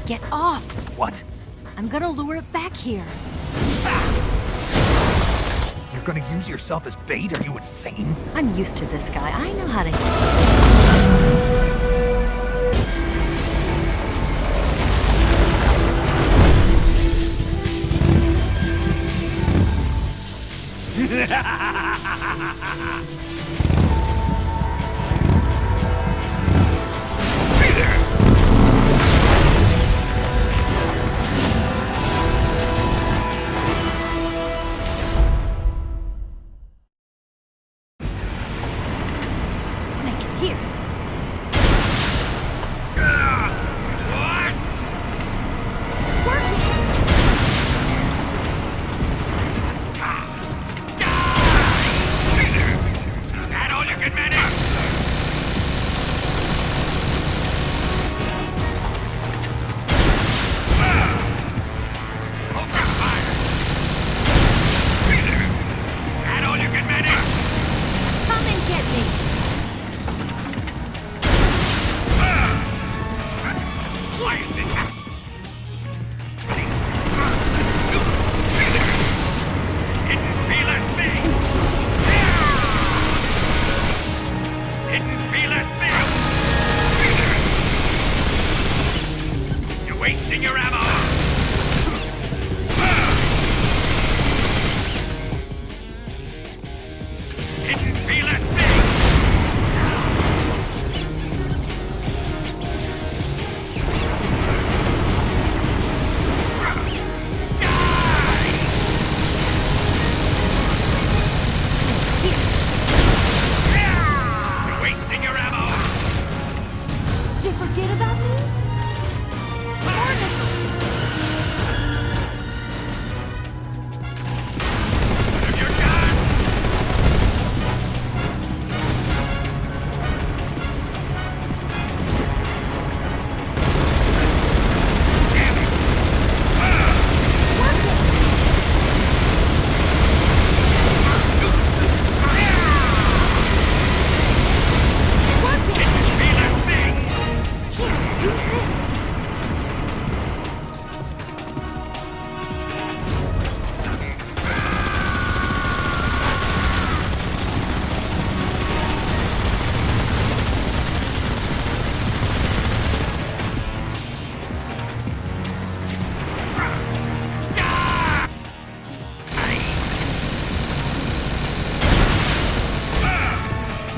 Get off. What? I'm gonna lure it back here. You're gonna use yourself as bait? Are you insane? I'm used to this guy. I know how to. Snake, here. Didn't feel a thing! You're wasting your ammo! Didn't feel a thing! You're wasting your ammo! Did you forget about me? More missiles! If you're done! Damn it! Didn't feel a thing! Here, use this.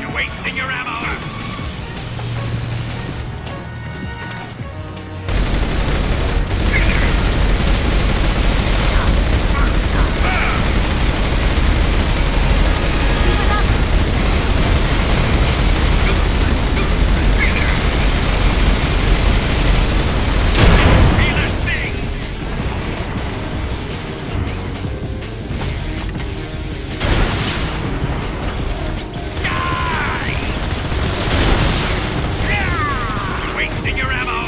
You're wasting your ammo! Feel a thing! Die! You're wasting your ammo!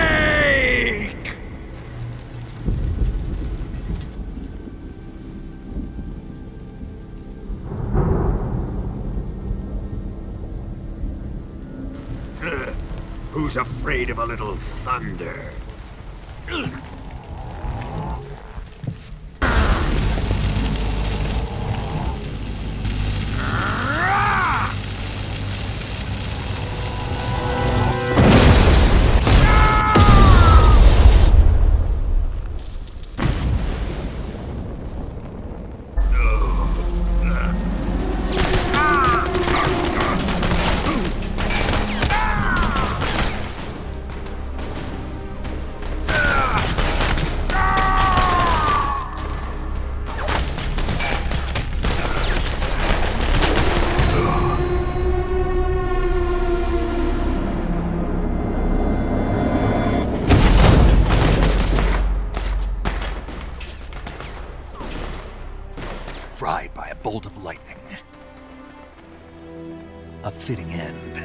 Snake! Who's afraid of a little thunder? Fried by a bolt of lightning. A fitting end.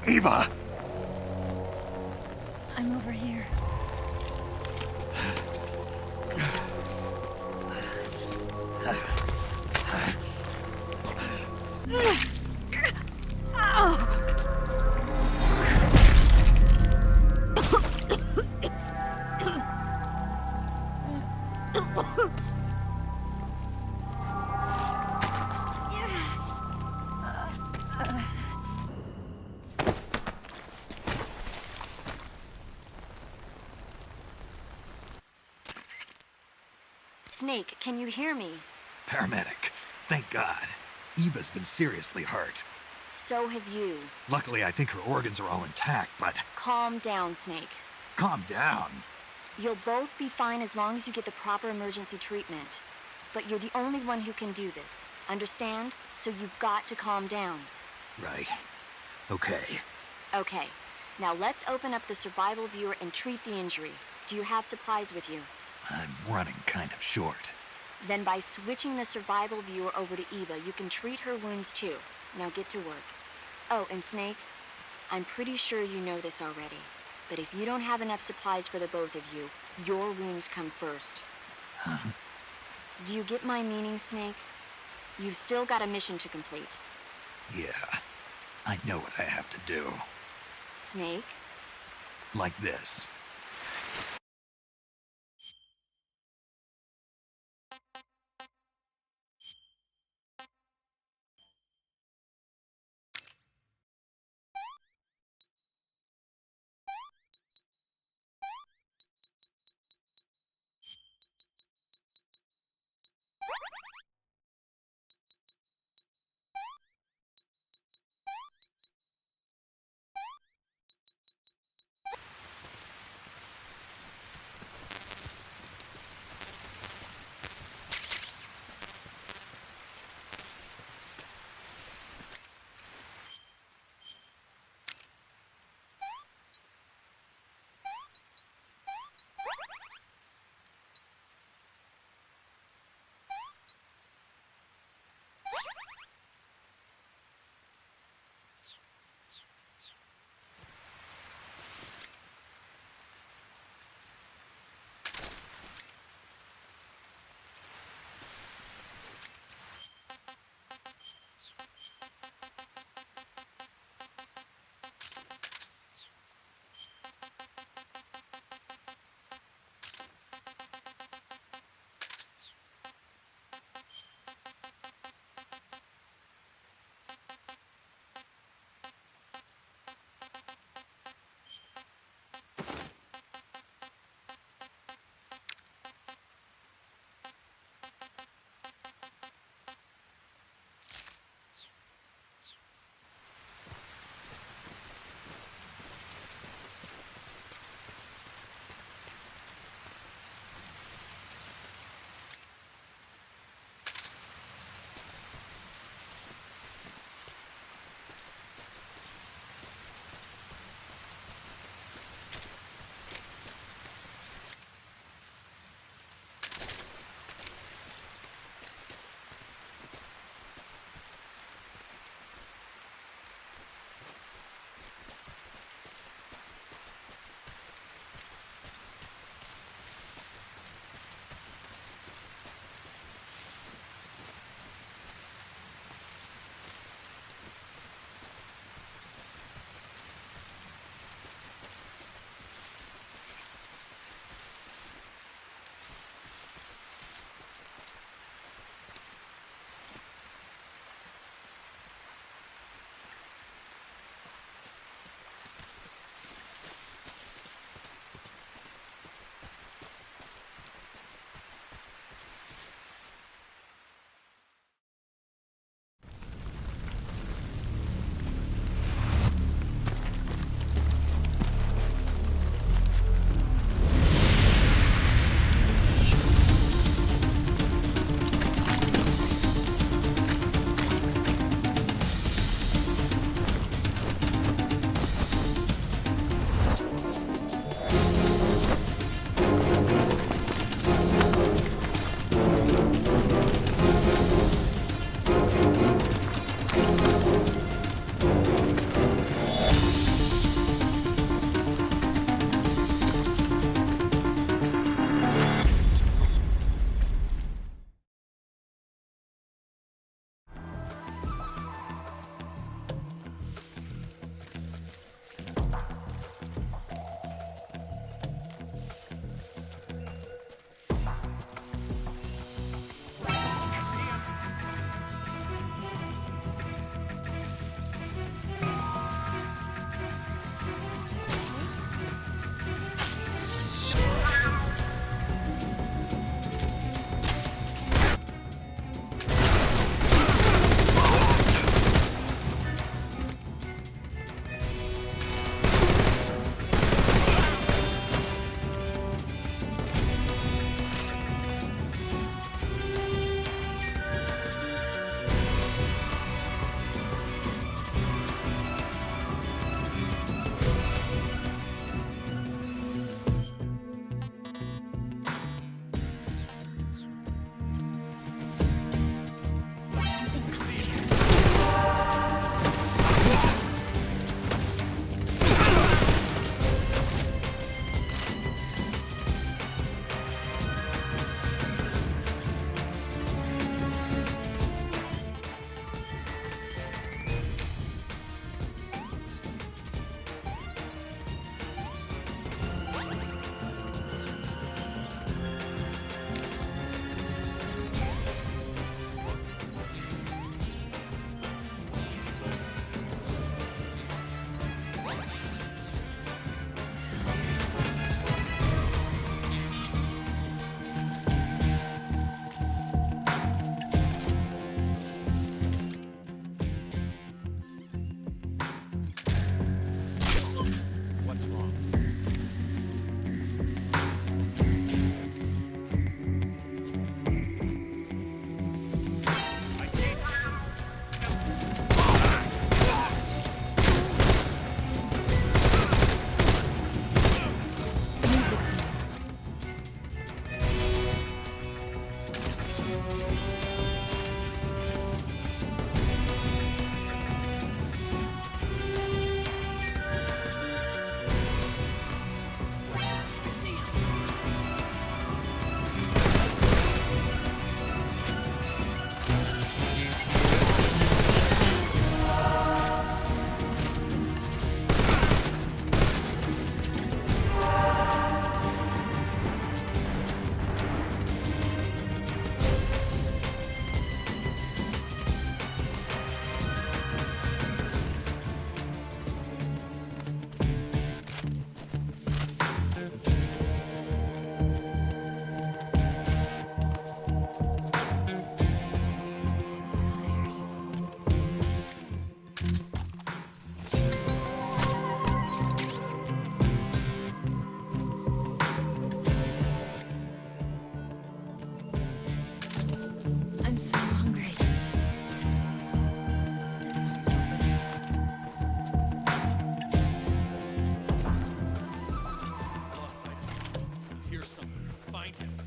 Eva! I'm over here. Snake, can you hear me? Paramedic. Thank God. Eva's been seriously hurt. So have you. Luckily, I think her organs are all intact, but... Calm down, Snake. Calm down. You'll both be fine as long as you get the proper emergency treatment. But you're the only one who can do this. Understand? So you've got to calm down. Right. Okay. Okay. Now let's open up the survival viewer and treat the injury. Do you have supplies with you? I'm running kind of short. Then by switching the survival viewer over to Eva, you can treat her wounds too. Now get to work. Oh, and Snake, I'm pretty sure you know this already, but if you don't have enough supplies for the both of you, your wounds come first. Huh? Do you get my meaning, Snake? You've still got a mission to complete. Yeah. I know what I have to do. Snake? Like this.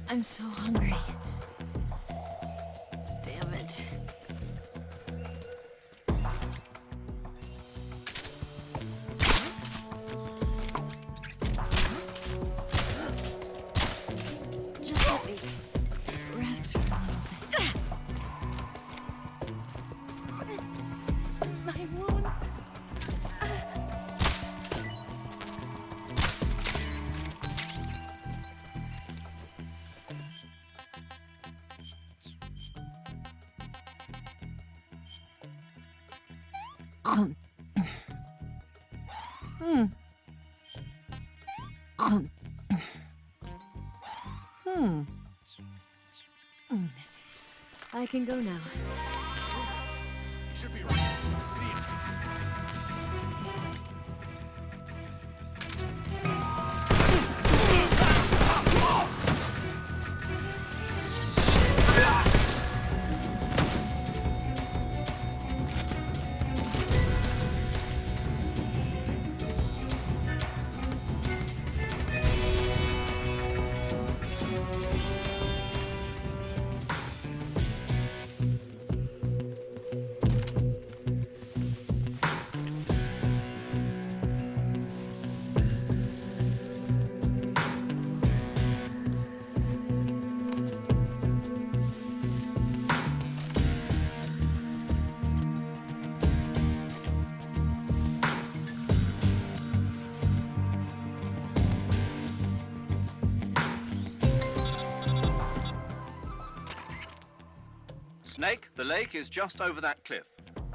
I'm so hungry. Damn it. Just let me rest for a little bit. My wounds. I can go now. Should be right. See ya. Snake, the lake is just over that cliff.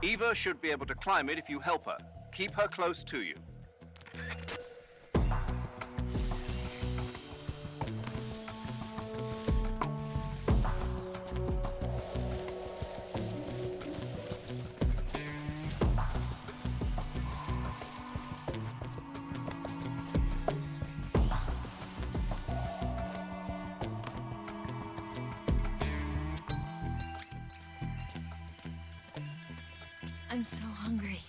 Eva should be able to climb it if you help her. Keep her close to you. I'm so hungry.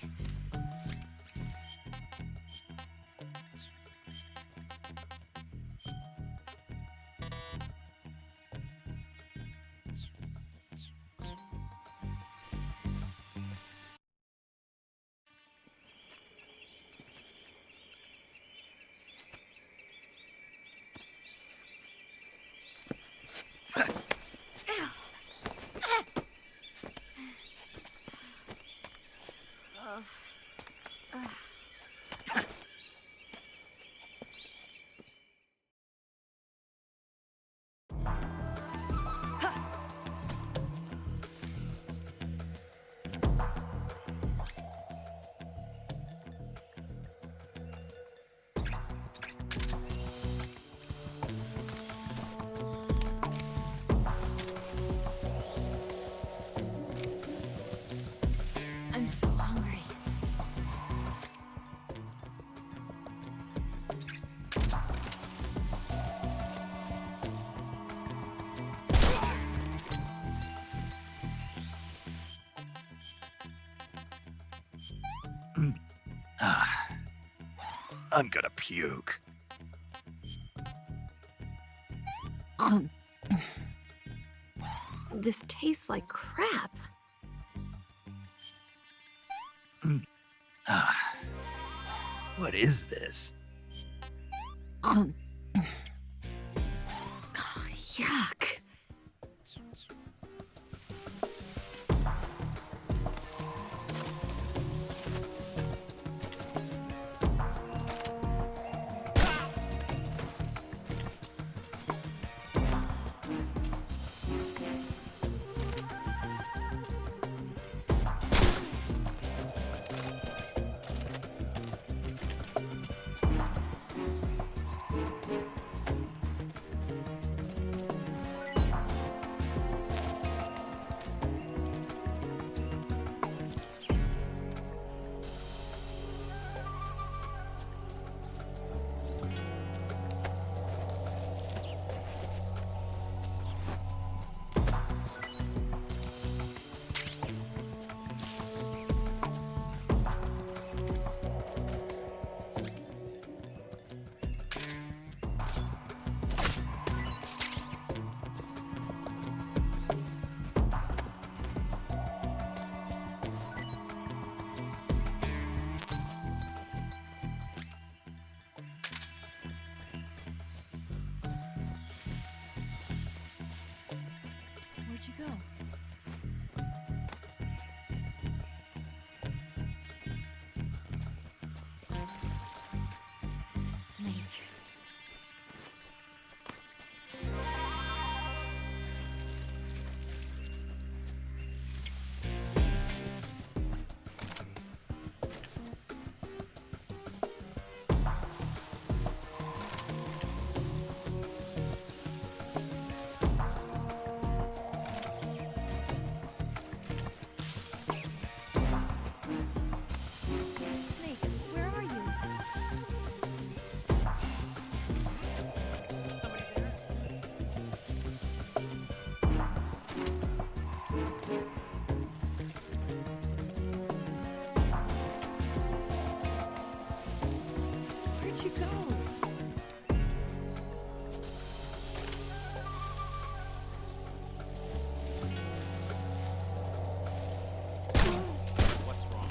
I'm so hungry. I'm gonna puke. This tastes like crap. What is this? Yuck. Where'd you go? What's wrong?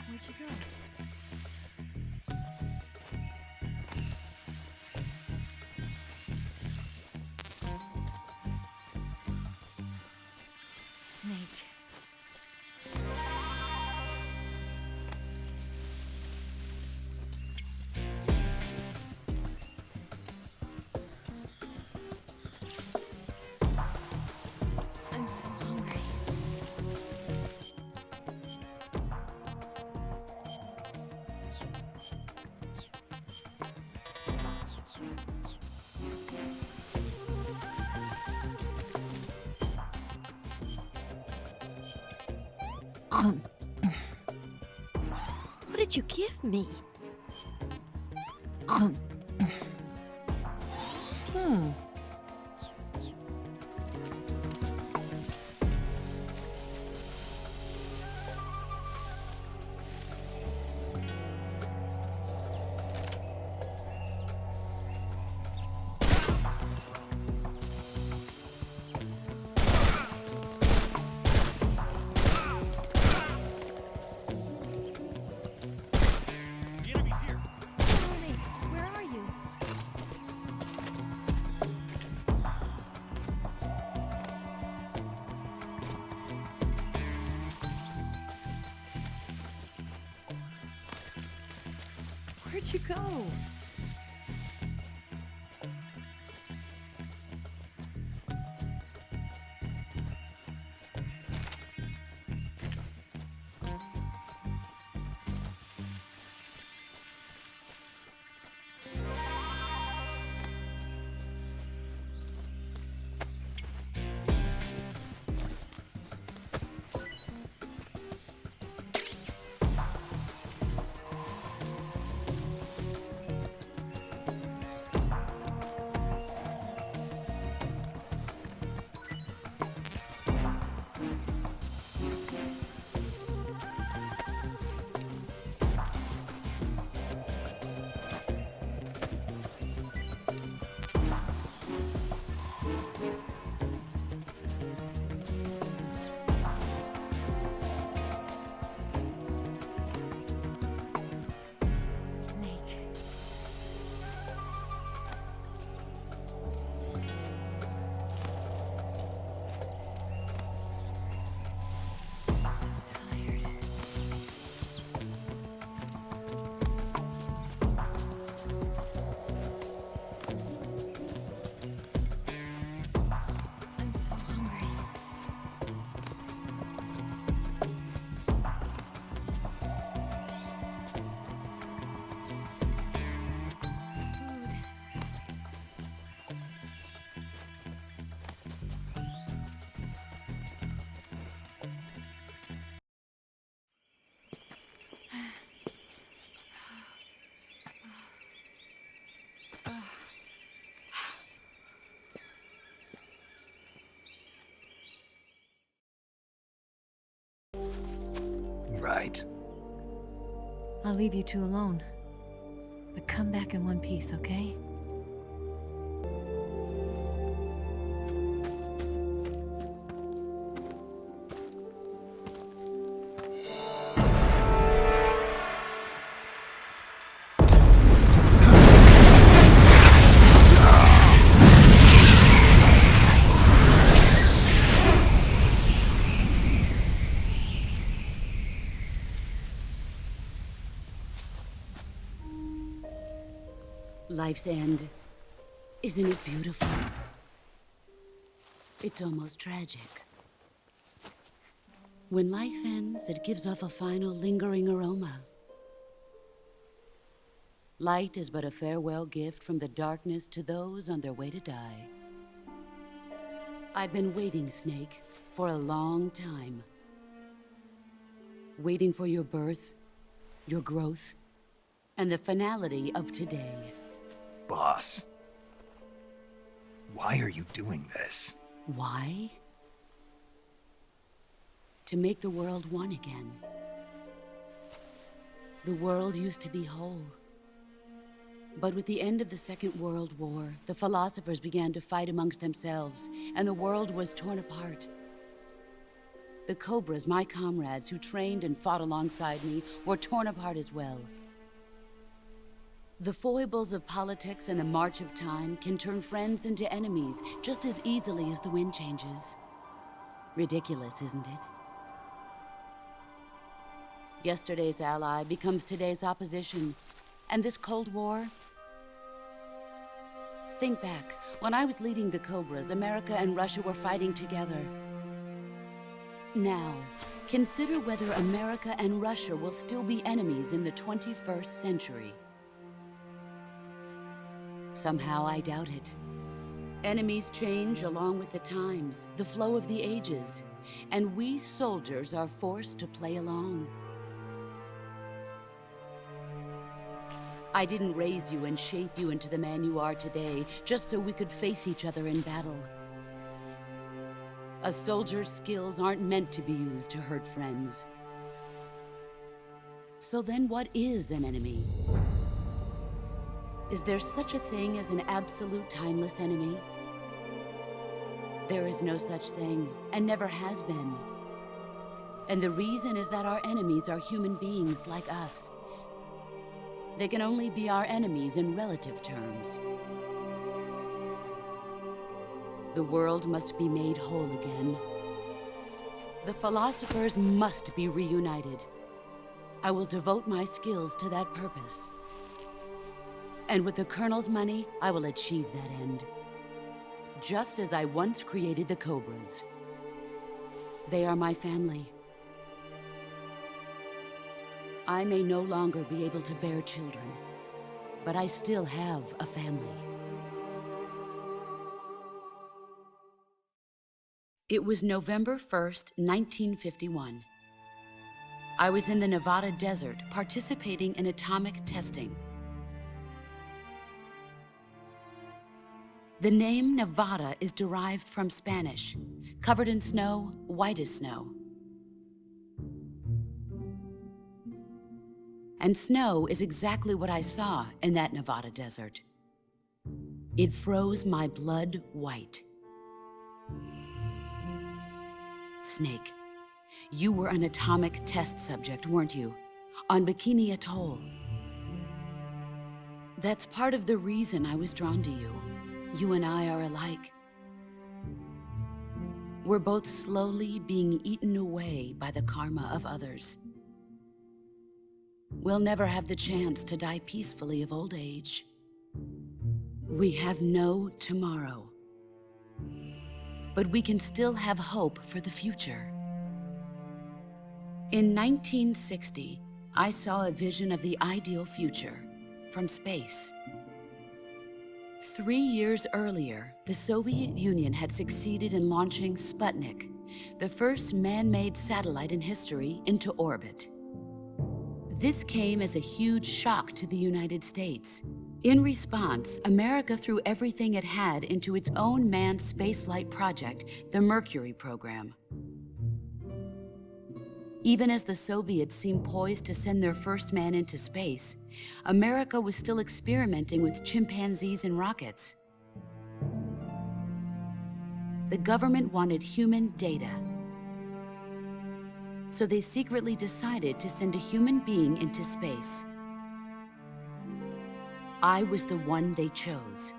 Where'd you go? Snake. I'm so hungry. What did you give me? The enemy's here. Snake, where are you? Where'd you go? Snake. I'm so tired. I'm so hungry. Food. Right. I'll leave you two alone. But come back in one piece, okay? Life's end. Isn't it beautiful? It's almost tragic. When life ends, it gives off a final lingering aroma. Light is but a farewell gift from the darkness to those on their way to die. I've been waiting, Snake, for a long time. Waiting for your birth, your growth, and the finality of today. Boss. Why are you doing this? Why? To make the world one again. The world used to be whole. But with the end of the Second World War, the philosophers began to fight amongst themselves, and the world was torn apart. The Cobras, my comrades who trained and fought alongside me, were torn apart as well. The foibles of politics and the march of time can turn friends into enemies just as easily as the wind changes. Ridiculous, isn't it? Yesterday's ally becomes today's opposition, and this Cold War. Think back. When I was leading the Cobras, America and Russia were fighting together. Now, consider whether America and Russia will still be enemies in the 21st century. Somehow I doubt it. Enemies change along with the times, the flow of the ages, and we soldiers are forced to play along. I didn't raise you and shape you into the man you are today just so we could face each other in battle. A soldier's skills aren't meant to be used to hurt friends. So then what is an enemy? Is there such a thing as an absolute timeless enemy? There is no such thing, and never has been. And the reason is that our enemies are human beings like us. They can only be our enemies in relative terms. The world must be made whole again. The philosophers must be reunited. I will devote my skills to that purpose. And with the Colonel's money, I will achieve that end. Just as I once created the Cobras. They are my family. I may no longer be able to bear children, but I still have a family. It was November 1st, 1951. I was in the Nevada desert participating in atomic testing. The name Nevada is derived from Spanish, covered in snow, white as snow. And snow is exactly what I saw in that Nevada desert. It froze my blood white. Snake, you were an atomic test subject, weren't you? On Bikini Atoll. That's part of the reason I was drawn to you. You and I are alike. We're both slowly being eaten away by the karma of others. We'll never have the chance to die peacefully of old age. We have no tomorrow. But we can still have hope for the future. In 1960, I saw a vision of the ideal future from space. 3 years earlier, the Soviet Union had succeeded in launching Sputnik, the first man-made satellite in history, into orbit. This came as a huge shock to the United States. In response, America threw everything it had into its own manned spaceflight project, the Mercury program. Even as the Soviets seemed poised to send their first man into space, America was still experimenting with chimpanzees and rockets. The government wanted human data. So they secretly decided to send a human being into space. I was the one they chose.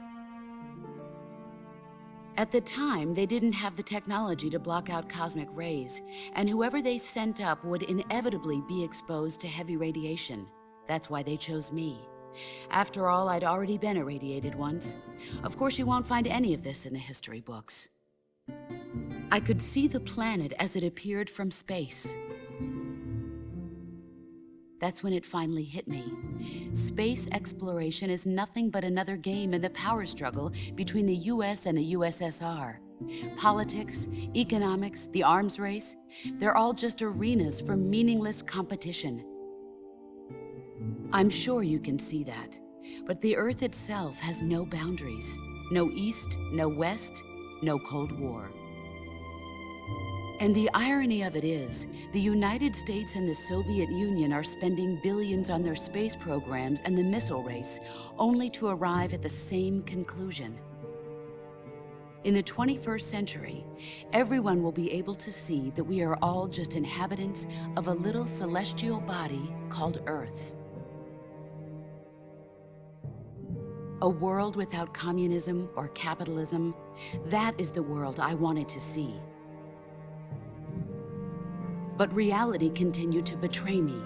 At the time, they didn't have the technology to block out cosmic rays, and whoever they sent up would inevitably be exposed to heavy radiation. That's why they chose me. After all, I'd already been irradiated once. Of course, you won't find any of this in the history books. I could see the planet as it appeared from space. That's when it finally hit me. Space exploration is nothing but another game in the power struggle between the US and the USSR. Politics, economics, the arms race, they're all just arenas for meaningless competition. I'm sure you can see that, but the Earth itself has no boundaries. No East, no West, no Cold War. And the irony of it is, the United States and the Soviet Union are spending billions on their space programs and the missile race, only to arrive at the same conclusion. In the 21st century, everyone will be able to see that we are all just inhabitants of a little celestial body called Earth. A world without communism or capitalism, that is the world I wanted to see. But reality continued to betray me.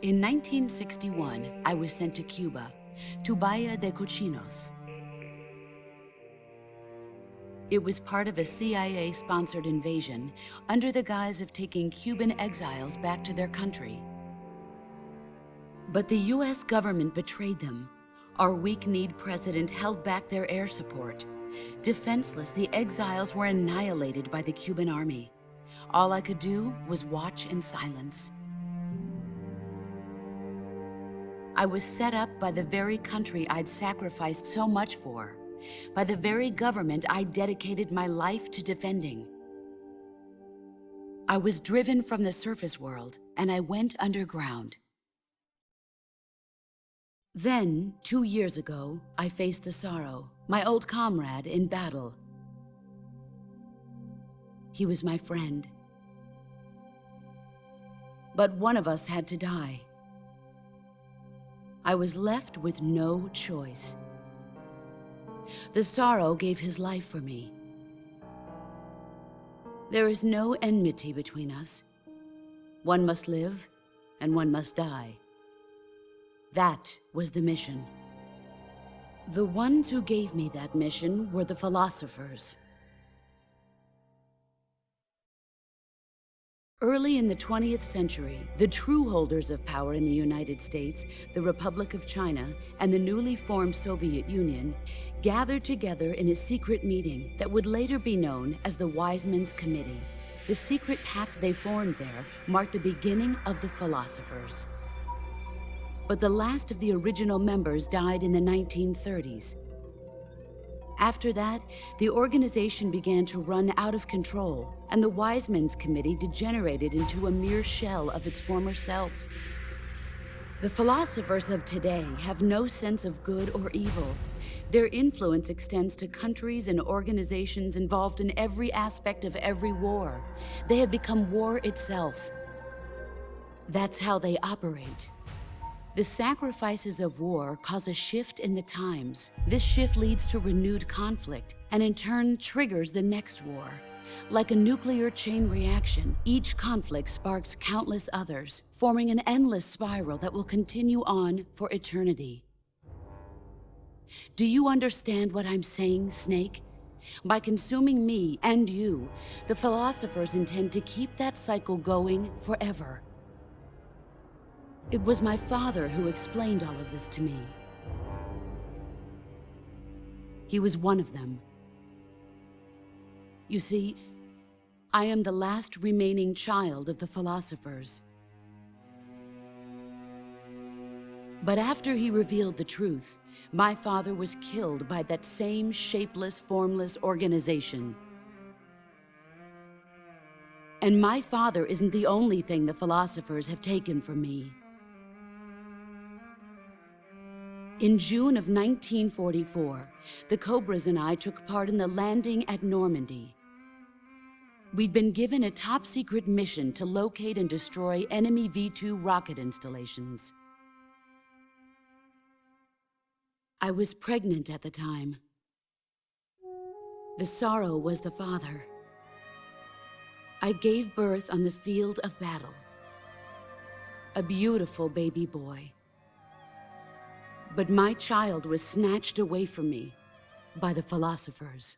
In 1961, I was sent to Cuba, to Bahia de Cochinos. It was part of a CIA-sponsored invasion under the guise of taking Cuban exiles back to their country. But the US government betrayed them. Our weak-kneed president held back their air support. Defenseless, the exiles were annihilated by the Cuban army. All I could do was watch in silence. I was set up by the very country I'd sacrificed so much for, by the very government I dedicated my life to defending. I was driven from the surface world, and I went underground. Then, 2 years ago, I faced the Sorrow, my old comrade in battle. He was my friend. But one of us had to die. I was left with no choice. The Sorrow gave his life for me. There is no enmity between us. One must live, and one must die. That was the mission. The ones who gave me that mission were the philosophers. Early in the 20th century, the true holders of power in the United States, the Republic of China, and the newly formed Soviet Union gathered together in a secret meeting that would later be known as the Wiseman's Committee. The secret pact they formed there marked the beginning of the philosophers. But the last of the original members died in the 1930s. After that, the organization began to run out of control, and the Wiseman's Committee degenerated into a mere shell of its former self. The philosophers of today have no sense of good or evil. Their influence extends to countries and organizations involved in every aspect of every war. They have become war itself. That's how they operate. The sacrifices of war cause a shift in the times. This shift leads to renewed conflict, and in turn triggers the next war. Like a nuclear chain reaction, each conflict sparks countless others, forming an endless spiral that will continue on for eternity. Do you understand what I'm saying, Snake? By consuming me and you, the philosophers intend to keep that cycle going forever. It was my father who explained all of this to me. He was one of them. You see, I am the last remaining child of the philosophers. But after he revealed the truth, my father was killed by that same shapeless, formless organization. And my father isn't the only thing the philosophers have taken from me. In June of 1944, the Cobras and I took part in the landing at Normandy. We'd been given a top-secret mission to locate and destroy enemy V-2 rocket installations. I was pregnant at the time. The Sorrow was the father. I gave birth on the field of battle. A beautiful baby boy. But my child was snatched away from me by the philosophers.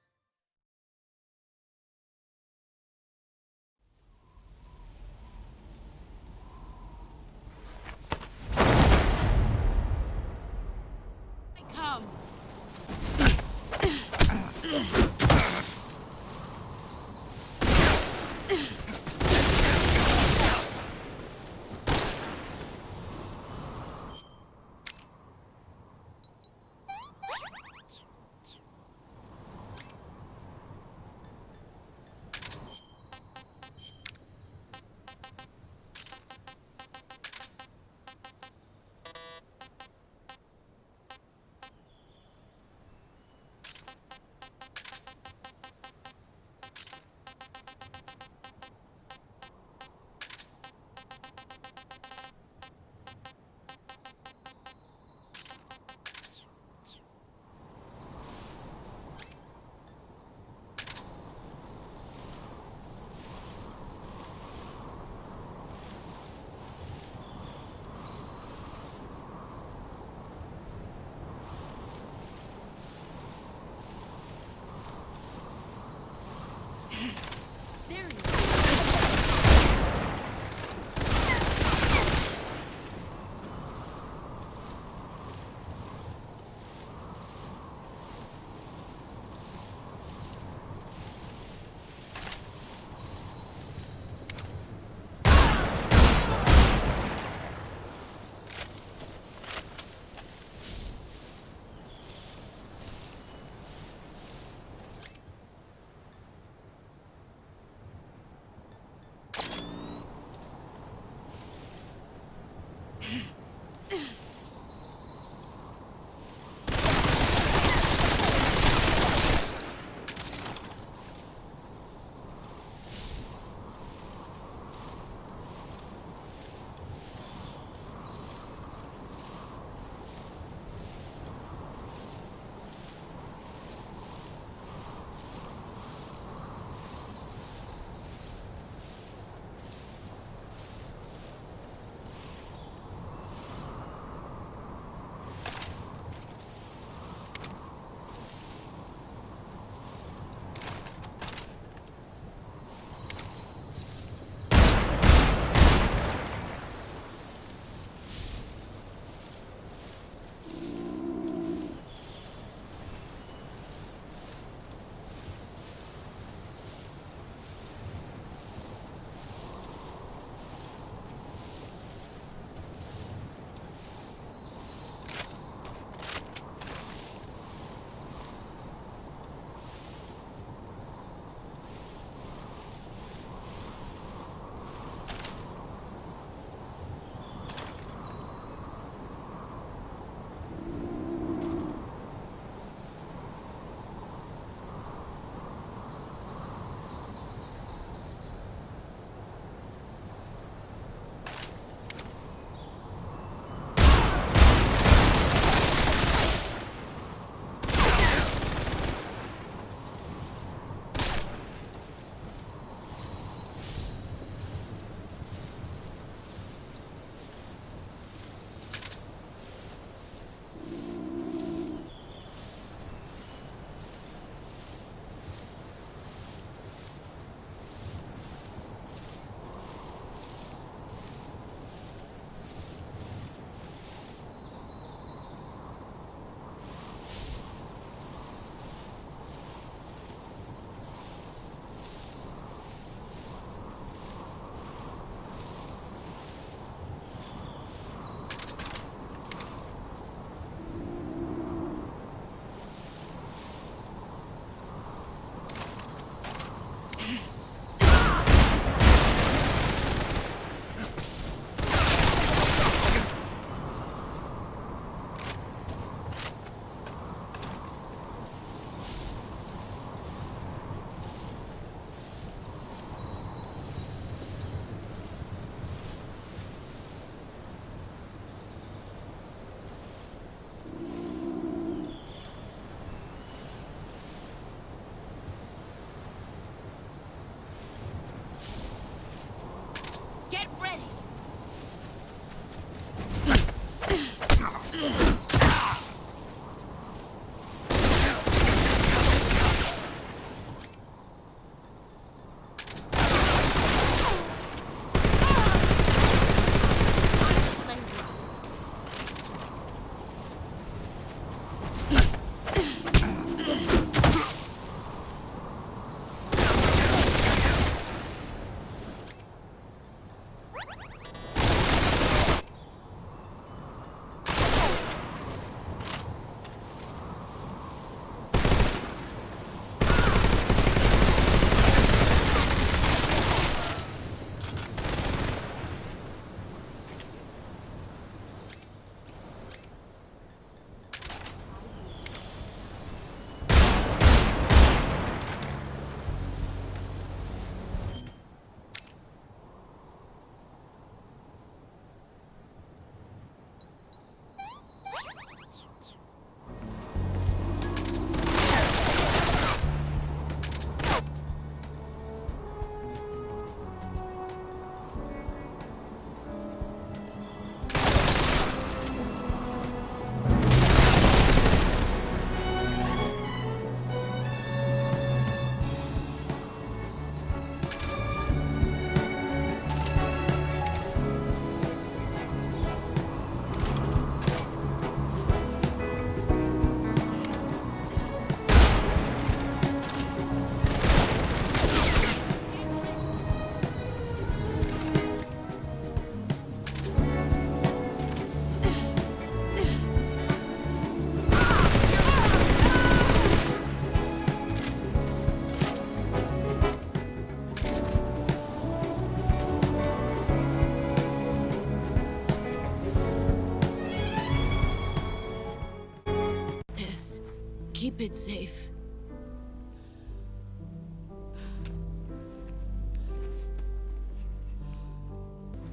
keep it safe.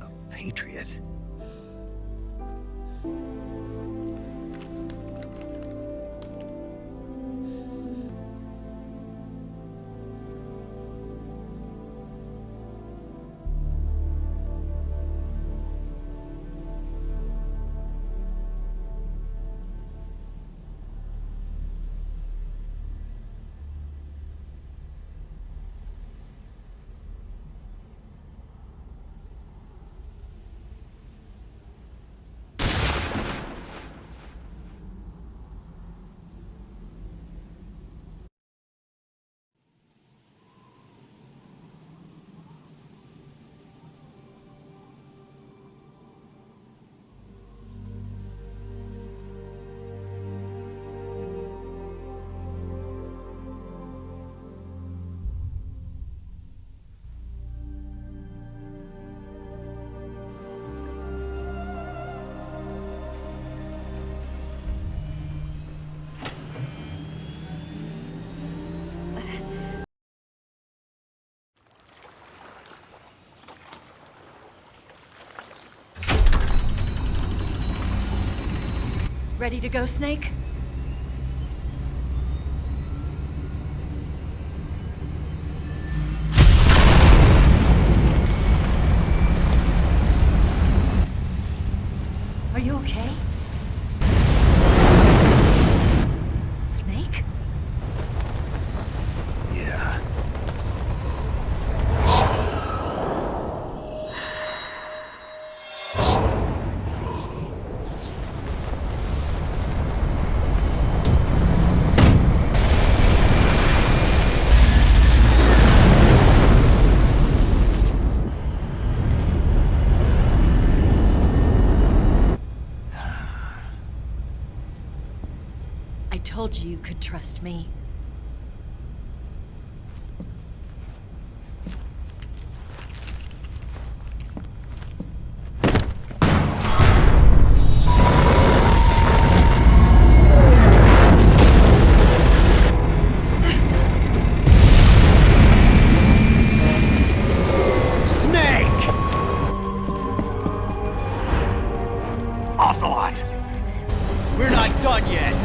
A patriot. Ready to go, Snake? Are you okay? Snake? Yeah. I told you you could trust me. Snake! Ocelot! We're not done yet!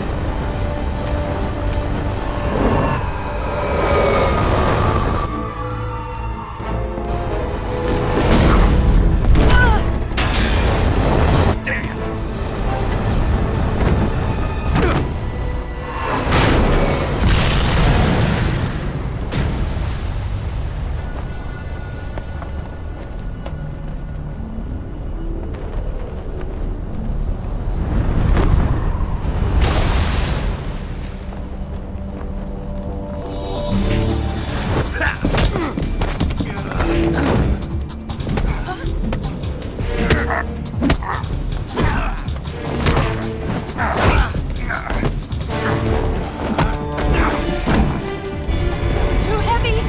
Too heavy!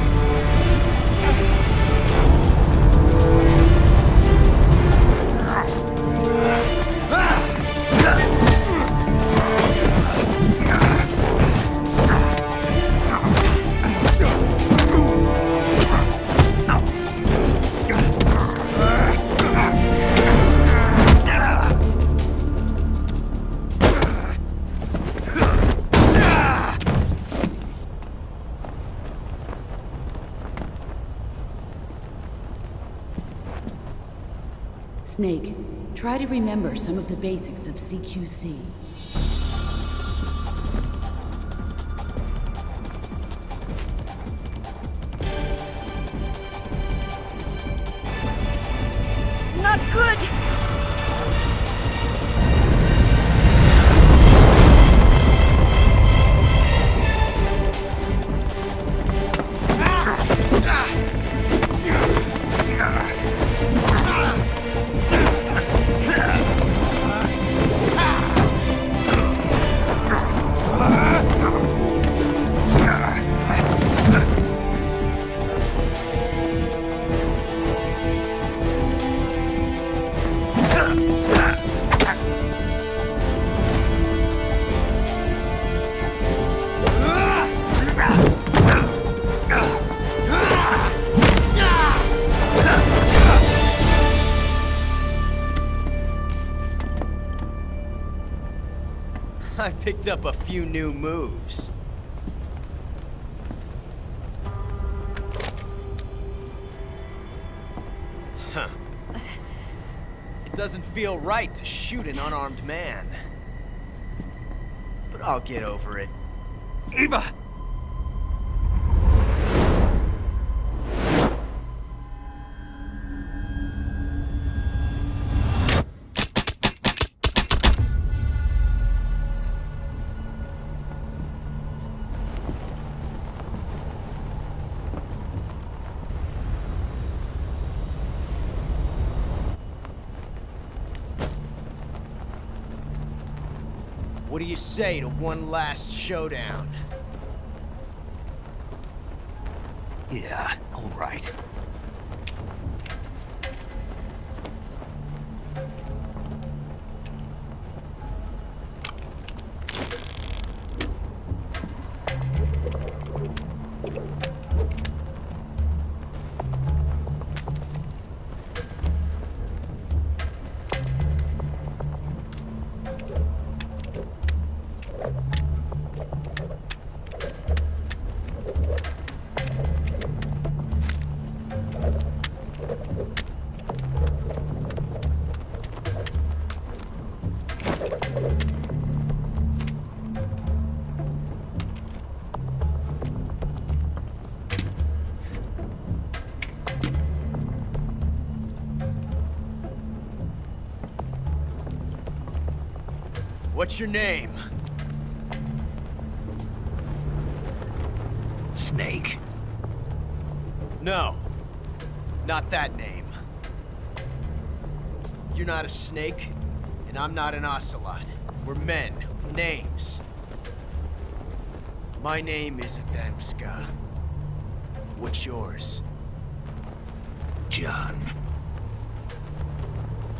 Snake, try to remember some of the basics of CQC. Not good! I picked up a few new moves. Huh. It doesn't feel right to shoot an unarmed man. But I'll get over it. Eva! What do you say to one last showdown? Yeah, all right. What's your name? Snake. No. Not that name. You're not a snake, and I'm not an ocelot. We're men with names. My name is Adamska. What's yours? John.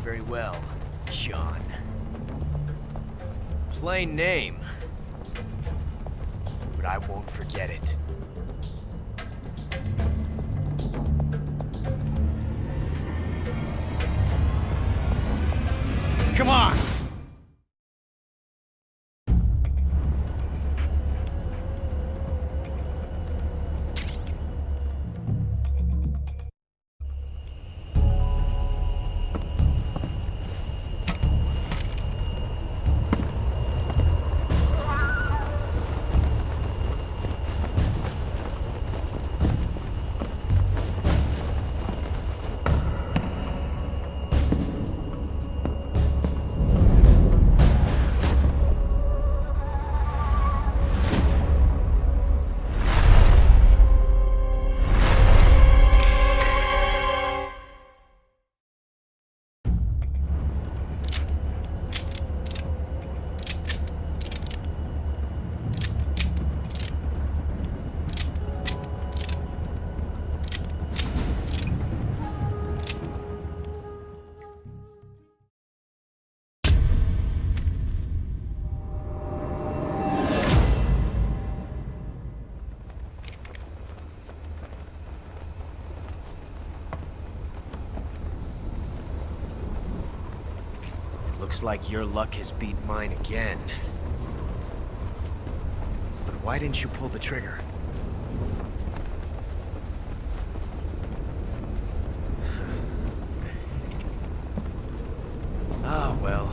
Very well, John. Plain name. But I won't forget it. Come on! Looks like your luck has beat mine again. But why didn't you pull the trigger? Ah, well.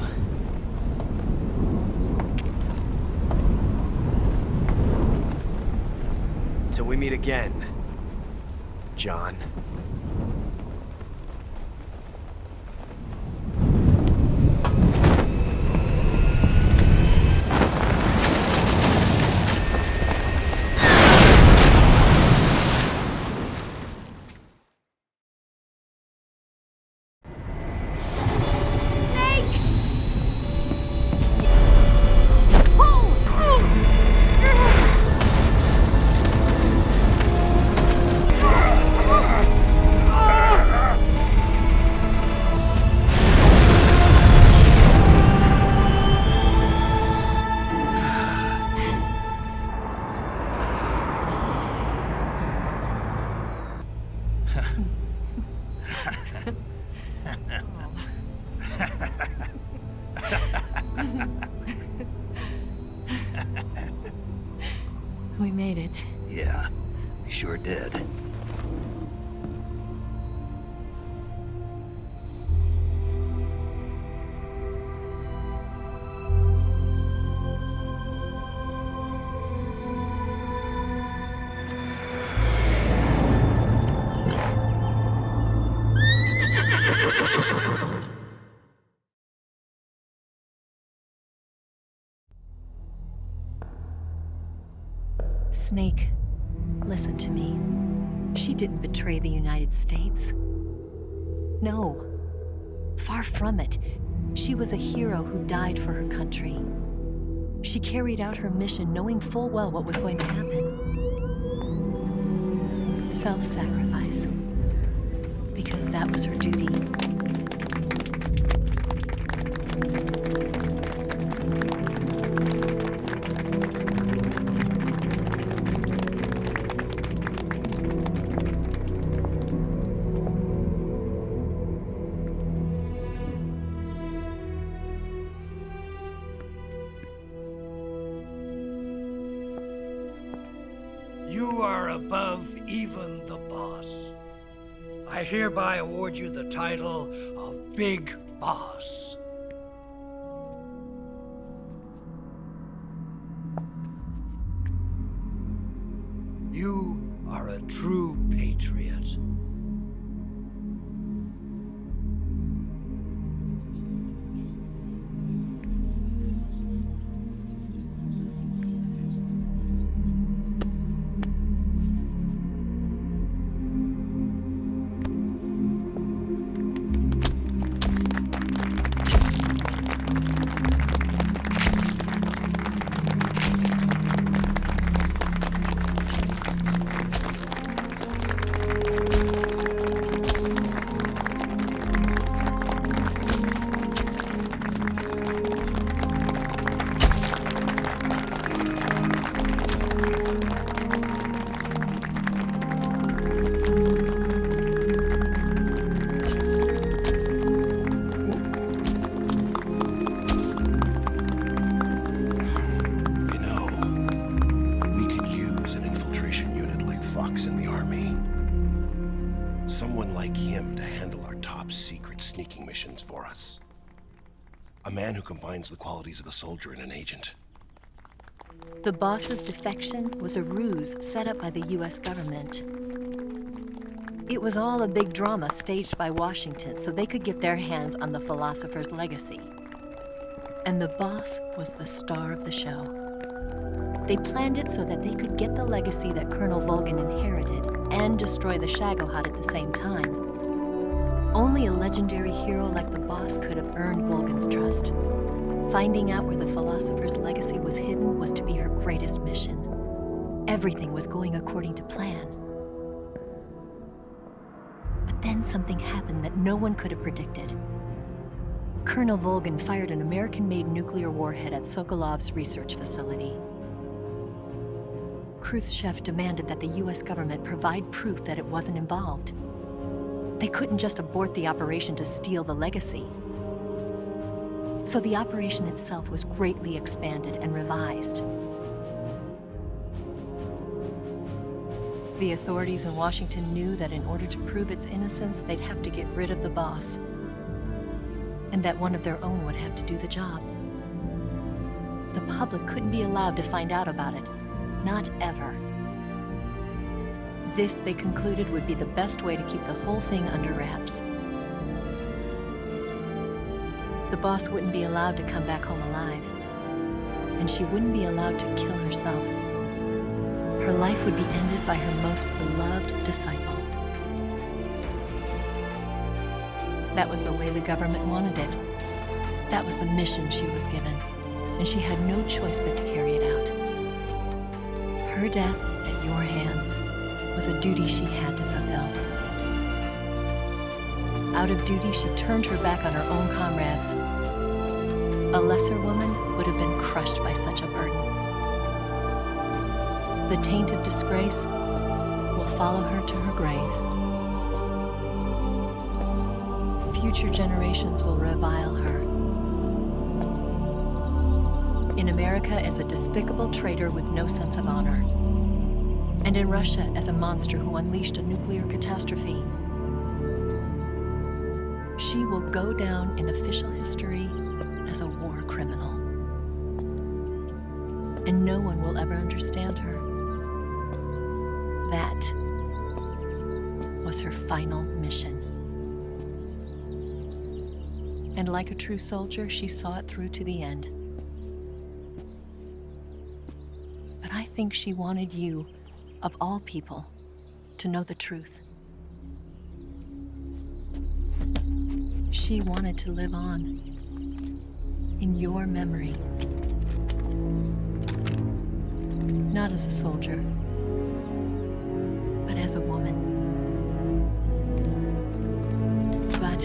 Till we meet again, John. made it. Yeah, we sure did. Snake, listen to me. She didn't betray the United States. No. Far from it. She was a hero who died for her country. She carried out her mission knowing full well what was going to happen. Self-sacrifice. Because that was her duty. You are above even the boss. I hereby award you the title of Big Boss. You are a true patriot. Someone like him to handle our top secret sneaking missions for us. A man who combines the qualities of a soldier and an agent. The boss's defection was a ruse set up by the US government. It was all a big drama staged by Washington so they could get their hands on the philosopher's legacy. And the boss was the star of the show. They planned it so that they could get the legacy that Colonel Volgin inherited and destroy the Shagohod at the same time. Only a legendary hero like the boss could have earned Volgin's trust. Finding out where the philosopher's legacy was hidden was to be her greatest mission. Everything was going according to plan. But then something happened that no one could have predicted. Colonel Volgin fired an American-made nuclear warhead at Sokolov's research facility. Khrushchev demanded that the US government provide proof that it wasn't involved. They couldn't just abort the operation to steal the legacy. So the operation itself was greatly expanded and revised. The authorities in Washington knew that in order to prove its innocence, they'd have to get rid of the boss, and that one of their own would have to do the job. The public couldn't be allowed to find out about it. Not ever. This, they concluded, would be the best way to keep the whole thing under wraps. The boss wouldn't be allowed to come back home alive, and she wouldn't be allowed to kill herself. Her life would be ended by her most beloved disciple. That was the way the government wanted it. That was the mission she was given, and she had no choice but to carry it out. Her death at your hands was a duty she had to fulfill. Out of duty, she turned her back on her own comrades. A lesser woman would have been crushed by such a burden. The taint of disgrace will follow her to her grave. Future generations will revile her. In America as a despicable traitor with no sense of honor. And in Russia as a monster who unleashed a nuclear catastrophe. She will go down in official history as a war criminal. And no one will ever understand her. That was her final mission. And like a true soldier, she saw it through to the end. But I think she wanted you, of all people, to know the truth. She wanted to live on in your memory. Not as a soldier, but as a woman. But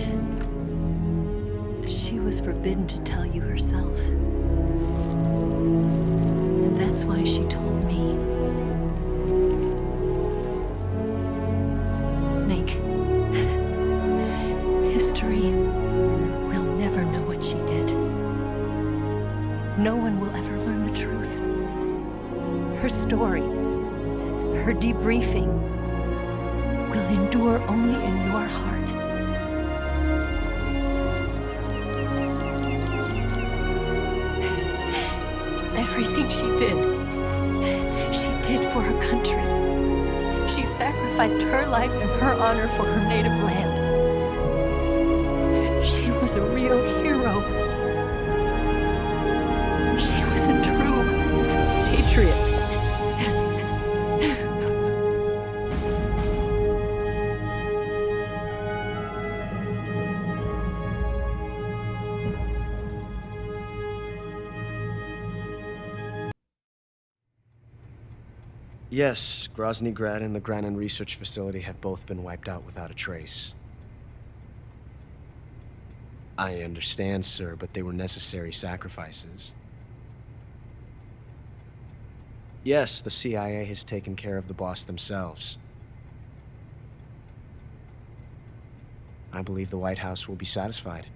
she was forbidden to tell you herself. And that's why she told me. Snake, history will never know what she did. No one will ever learn the truth. Her story, her debriefing, will endure only in your heart. Everything she did for her country. She sacrificed her life and her honor for her native land. She was a real hero. She was a true patriot. Yes, Grozny Grad and the Granin Research Facility have both been wiped out without a trace. I understand, sir, but they were necessary sacrifices. Yes, the CIA has taken care of the boss themselves. I believe the White House will be satisfied.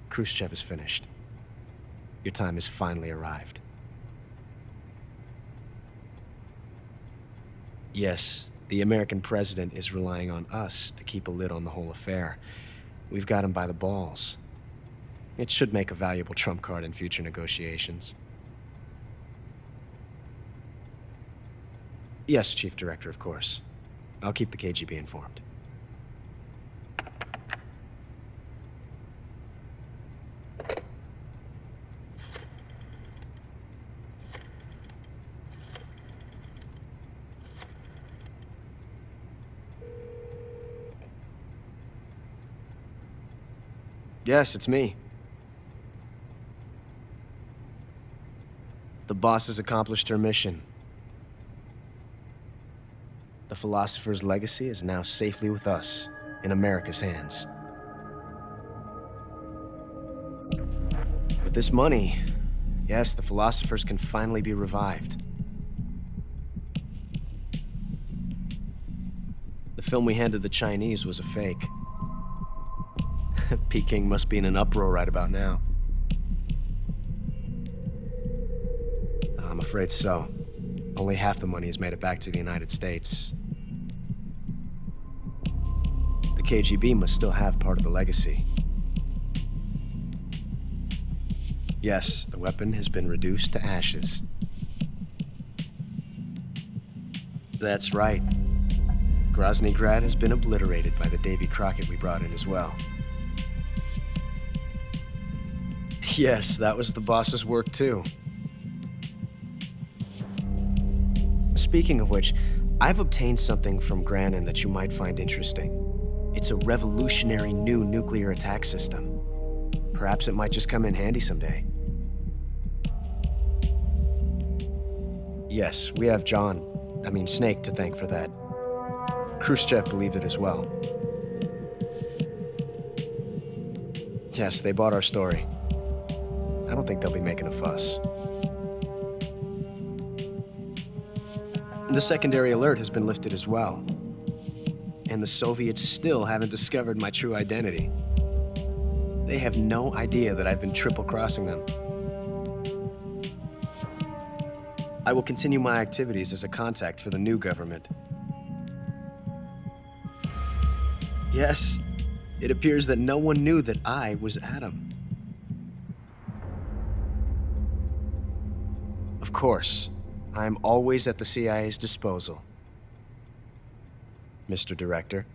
Khrushchev is finished. Your time has finally arrived. Yes, the American president is relying on us to keep a lid on the whole affair. We've got him by the balls. It should make a valuable trump card in future negotiations. Yes, Chief Director, of course. I'll keep the KGB informed. Yes, it's me. The boss has accomplished her mission. The philosopher's legacy is now safely with us, in America's hands. With this money, yes, the philosophers can finally be revived. The film we handed the Chinese was a fake. Peking must be in an uproar right about now. I'm afraid so. Only half the money has made it back to the United States. The KGB must still have part of the legacy. Yes, the weapon has been reduced to ashes. That's right. Grozny Grad has been obliterated by the Davy Crockett we brought in as well. Yes, that was the boss's work too. Speaking of which, I've obtained something from Granin that you might find interesting. It's a revolutionary new nuclear attack system. Perhaps it might just come in handy someday. Yes, we have Snake to thank for that. Khrushchev believed it as well. Yes, they bought our story. I don't think they'll be making a fuss. The secondary alert has been lifted as well. And the Soviets still haven't discovered my true identity. They have no idea that I've been triple-crossing them. I will continue my activities as a contact for the new government. Yes, it appears that no one knew that I was Adam. Of course, I am always at the CIA's disposal, Mr. Director.